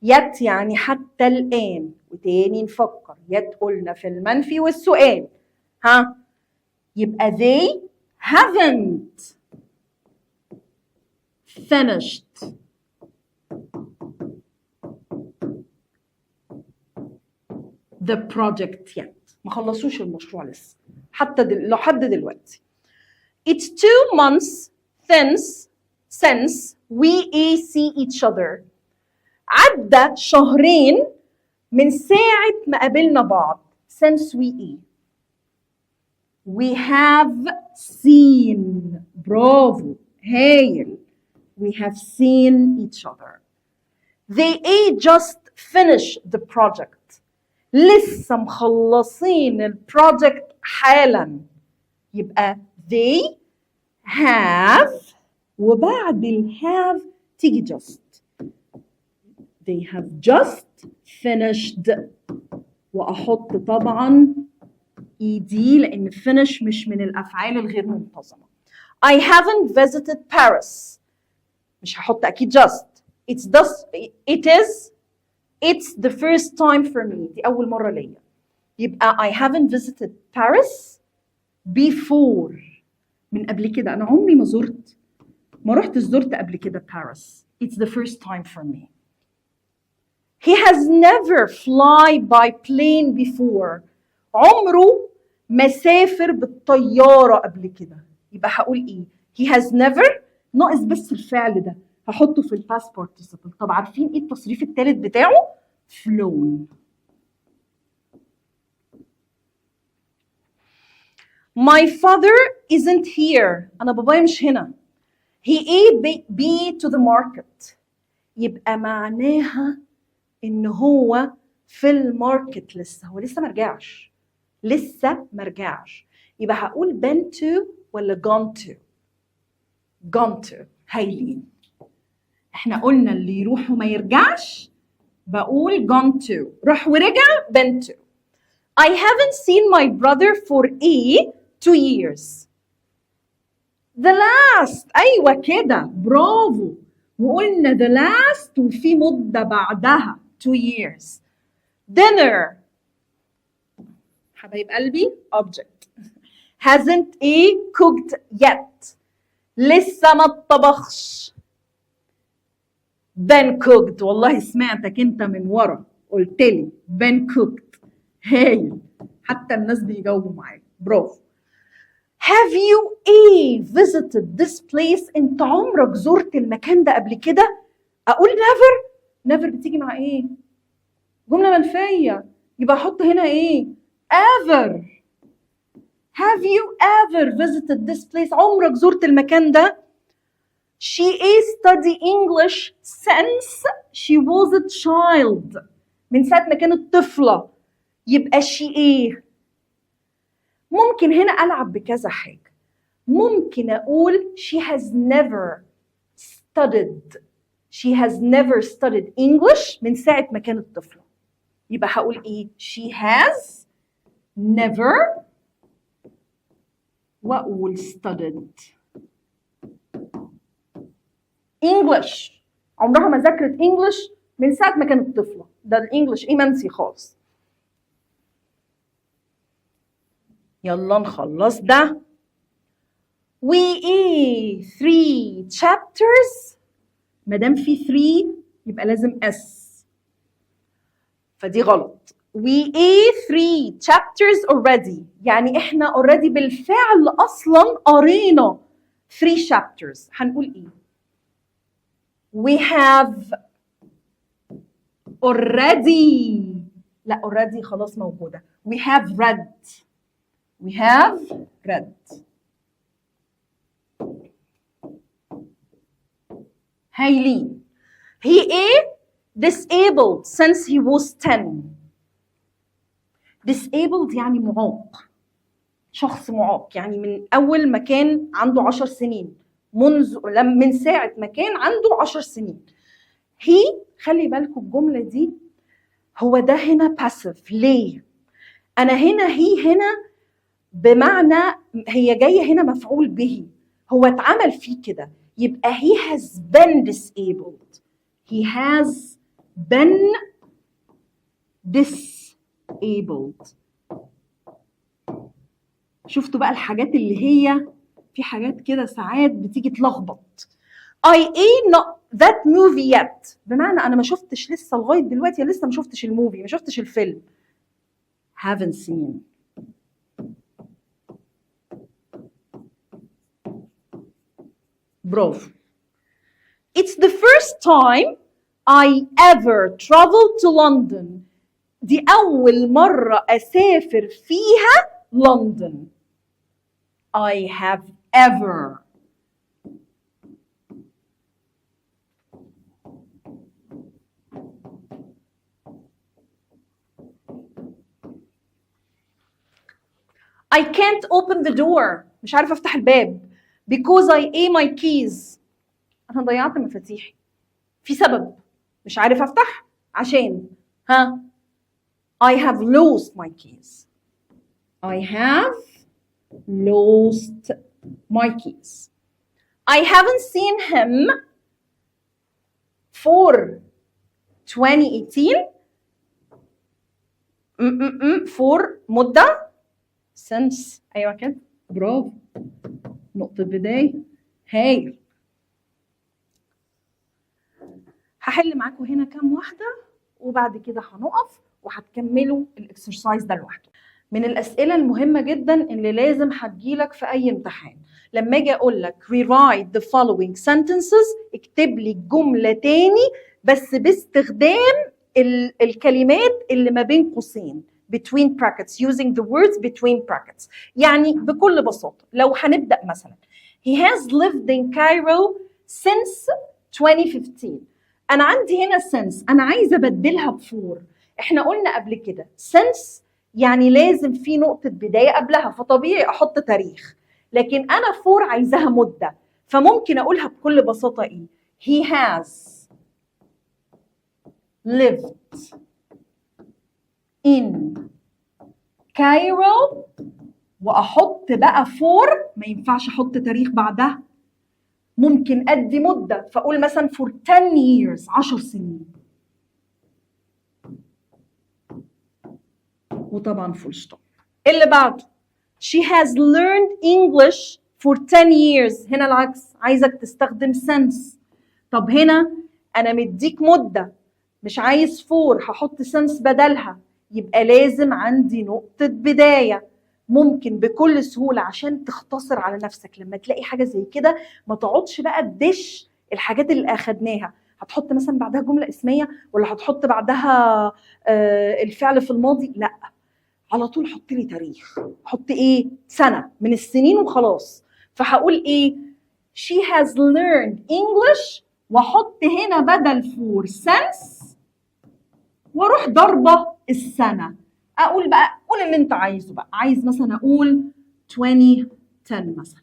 yet يعني حتى الآن. وتاني نفكر. yet قلنا في المنفي والسؤال. ها يبقى they haven't finished the project yet. ما خلصوش المشروع لسه حتى لحد دلوقتي. It's 2 months since we see each other. عدى شهرين من ساعة ما قابلنا بعض. since we have seen. برافو هايل. we have seen each other. they just finished the project. لسه مخلصين البروجكت حالا. يبقى they have وبعد ال have تيجي just. they have just finished وأحط طبعا ed لأن finish مش من الأفعال الغير منتظمة. I haven't visited Paris. مش هحط أكيد just. It's the first time for me. دي أول مرة ليا. يبقى I haven't visited Paris before. من قبل كده أنا عمري ما رحت زرت قبل كده Paris. It's the first time for me. He has never fly by plane before. عمره ما سافر بالطيارة قبل كده. يبقى هقول إيه؟ He has never ناقص بس الفعل ده. هحطه في الباست participle. طب عارفين ايه التصريف الثالث بتاعه؟ flown. My father isn't here. أنا بابايا مش هنا. He be to the market. يبقى معناها إن هو في الماركت لسه. هو لسه مرجعش. يبقى هقول been to ولا gone to؟ gone to. هايلين. احنا قلنا اللي يروح وما يرجعش بقول gone to. راح ورجع been to. I haven't seen my brother for 2 years. the last. أيوة كده برافو. وقلنا the last وفي مدة بعدها 2 years. dinner. حبايب قلبي object. hasn't cooked yet. لسه ما اتطبخش. been cooked. والله سمعتك انت من ورا قلت لي been cooked. هايل. حتى الناس بيجاوبوا معايا. برافو. have you visited this place؟ انت عمرك زرت المكان ده قبل كده؟ اقول never بتيجي مع ايه؟ جملة منفية. يبقى احط هنا ايه؟ ever. have you ever visited this place؟ عمرك زرت المكان ده؟ she study English since she was a child. من ساعة ما كانت طفلة. يبقى she ممكن هنا ألعب بكذا حاجة. ممكن أقول she has never studied English من ساعة ما كانت طفلة. يبقى هقول إيه؟ she has never وأقول studied English. عمرها ما ذاكرت English من ساعة ما كانت طفلة. ده الإنجليش منسي خالص. يلا نخلص ده. we 3 chapters. مادام في 3 يبقى لازم S. فدي غلط. we 3 chapters already. يعني احنا already بالفعل أصلا قرينا 3 chapters. هنقول ايه؟ we have already. لا already خلاص موجودة. we have read. هايلين. he disabled since he was 10. disabled يعني معاق. شخص معاق يعني من أول ما كان عنده 10 سنين. من ساعة ما كان عنده 10 سنين. he خلي بالكم الجملة دي هو ده هنا passive. ليه؟ أنا هنا هنا بمعنى هي جاية هنا مفعول به. هو اتعمل فيه كده. يبقى he has been disabled. he has been disabled. شفتوا بقى الحاجات اللي هي في حاجات كده ساعات بتيجي تلخبط. I ain't not that movie yet، بمعنى انا ما شفتش لسه لغايه دلوقتي، لسه ما شفتش الموفي، ما شفتش الفيلم. haven't seen. برافو. It's the first time I ever traveled to London. دي أول مرة أسافر فيها لندن. I have ever. I can't open the door. مش عارفة أفتح الباب. Because I ate my keys. أنا ضيعت مفاتيحي. في سبب. مش عارف أفتح عشان I have lost my keys. I have lost my keys. I haven't seen him for 2018. for مدة since. أيوة كده، برافو، نقطة بداية، هايل. هحل معاكم هنا كام واحدة وبعد كده هنقف وهتكملوا الاكسرسايز ده لوحده. من الأسئلة المهمة جدا اللي لازم هتجيلك في أي امتحان، لما أجي أقول لك rewrite the following sentences، اكتب لي الجملة تاني بس باستخدام الكلمات اللي ما بين قوسين between brackets، using the words between brackets. يعني بكل بساطة لو هنبدأ مثلا he has lived in Cairo since 2015. أنا عندي هنا since، أنا عايزة أبدلها بفور. إحنا قلنا قبل كده since يعني لازم في نقطة بداية قبلها، فطبيعي أحط تاريخ. لكن أنا فور عايزاها مدة، فممكن أقولها بكل بساطة إيه؟ he has lived in Cairo، وأحط بقى فور، ما ينفعش أحط تاريخ بعدها. ممكن أدي مدة فأقول مثلا for 10 years، 10 سنين، وطبعا فول ستوب. اللي بعده she has learned English for 10 years. هنا العكس، عايزك تستخدم since. طب هنا أنا مديك مدة، مش عايز فور، هحط since بدلها، يبقى لازم عندي نقطة بداية. ممكن بكل سهولة عشان تختصر على نفسك لما تلاقي حاجة زي كده ما تقعدش بقى تدش الحاجات اللي أخدناها. هتحط مثلا بعدها جملة اسمية ولا هتحط بعدها الفعل في الماضي؟ لا، على طول حط لي تاريخ، حط ايه؟ سنة من السنين وخلاص. فهقول ايه؟ she has learned English، واحط هنا بدل for since واروح ضربة السنة. اقول بقى، قول اللي انت عايزه بقى. عايز مثلا اقول 2010 مثلا،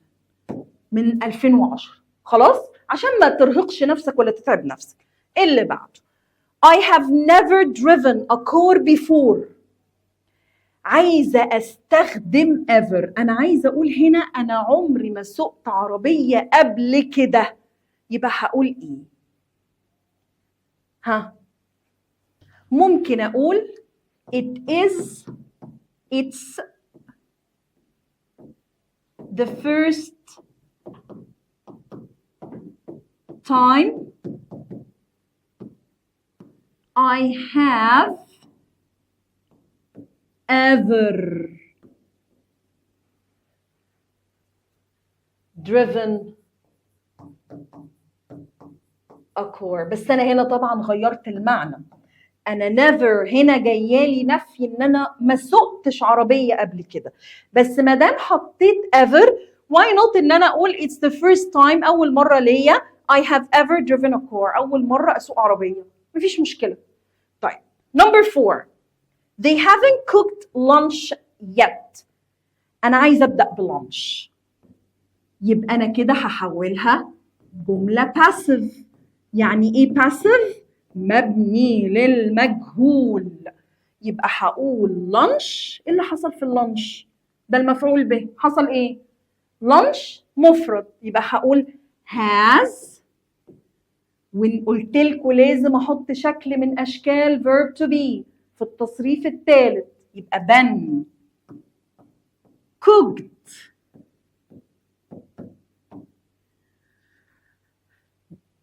من 2010، خلاص، عشان ما ترهقش نفسك ولا تتعب نفسك. اللي بعده I have never driven a car before. عايزة استخدم ever. انا عايزة اقول هنا انا عمري ما سوقت عربية قبل كده، يبقى هقول ايه؟ ممكن اقول it's the first time I have ever driven a car. بس أنا هنا طبعا غيرت المعنى. أنا never هنا جايالي نفي إن أنا ما سوقتش عربية قبل كده، بس ما دام حطيت ever why not إن أنا أقول it's the first time، أول مرة ليا I have ever driven a car، أول مرة أسوق عربية، مفيش مشكلة. طيب number 4 they haven't cooked lunch yet. أنا عايزة أبدأ بلانش، يبقى أنا كده هحولها جملة passive. يعني إيه passive؟ مبني للمجهول. يبقى هقول lunch. إيه اللي حصل في اللانش؟ ده المفعول به، حصل إيه؟ lunch مفرد، يبقى هقول has. وإن قلت لكم لازم أحط شكل من أشكال verb to be في التصريف الثالث، يبقى been. cooked.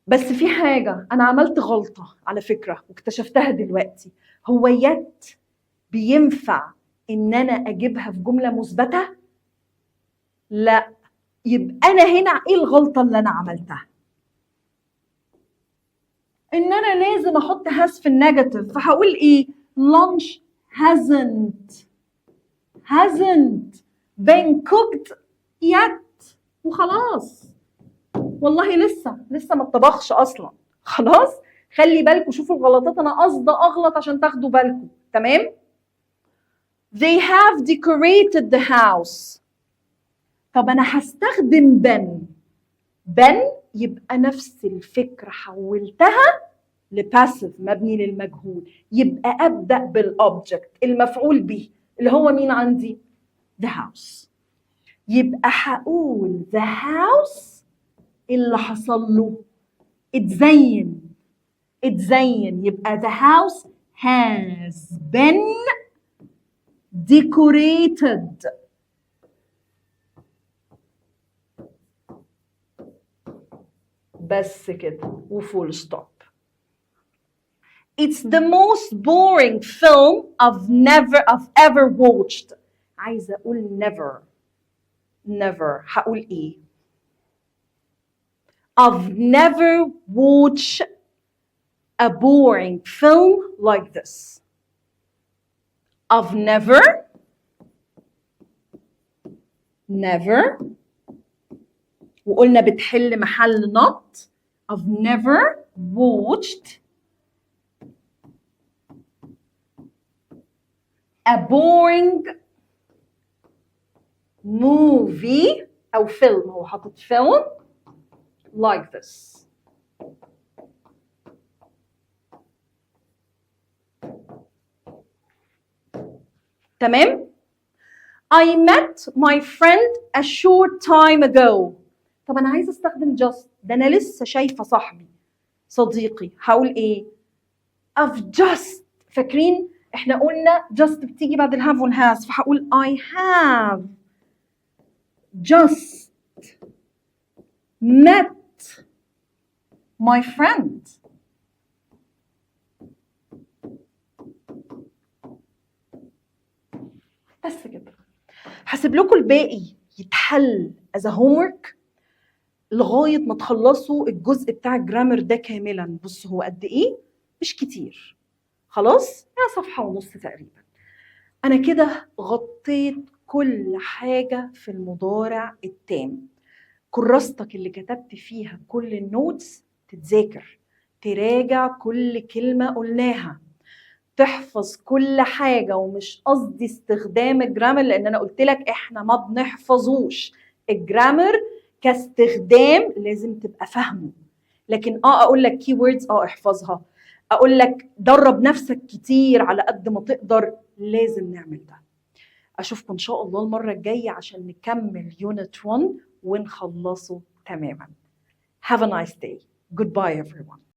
بس في حاجة أنا عملت غلطة على فكرة واكتشفتها دلوقتي. هو يت بينفع إن أنا أجيبها في جملة مثبتة؟ لا. يبقى أنا هنا إيه الغلطة اللي أنا عملتها؟ إن أنا لازم أحط has في النيجاتيف، فهقول إيه؟ lunch hasn't been cooked yet. وخلاص. والله لسه ما اتطبخش اصلا. خلاص. خلي بالكم، شوفوا الغلطات، انا قصدي اغلط عشان تاخدوا بالكم. تمام. they have decorated the house. طب انا هستخدم been يبقى نفس الفكره حولتها لباسيف مبني للمجهول، يبقى ابدا بالاوبجكت المفعول به اللي هو مين عندي؟ the house. يبقى هقول the house اللي حصل له اتزين. يبقى the house has been decorated. بس كده وفول ستوب. It's the most boring film I've ever watched. عايزة أقول never هقول إيه؟ I've never watched a boring film like this. I've never وقلنا بتحل محل not. I've never watched a boring movie أو فيلم، هو حاطط فيلم like this. تمام. I met my friend a short time ago. طب أنا عايزة أستخدم just، ده أنا لسه شايفة صاحبي صديقي. هقول إيه؟ I've just، فاكرين إحنا قلنا just بتيجي بعد الهاف والهاز، فهقول I have just met my friend. بس كده. هسيب لكم الباقي يتحل as a homework لغاية ما تخلصوا الجزء بتاع الجرامر ده كاملا. بصوا هو قد ايه؟ مش كتير. خلاص؟ يا صفحة ونص تقريبا. أنا كده غطيت كل حاجة في المضارع التام. كراستك اللي كتبت فيها كل النوتس تتذاكر، تراجع كل كلمة قلناها، تحفظ كل حاجة. ومش قصدي استخدام الجرامر، لأن أنا قلت لك إحنا ما بنحفظوش الجرامر كاستخدام، لازم تبقى فاهمه. لكن أقول لك keywords احفظها، أقول لك درب نفسك كتير على قد ما تقدر، لازم نعمل ده. أشوفكم إن شاء الله المرة الجاية عشان نكمل Unit 1 ونخلصه تماما. Have a nice day. Goodbye everyone.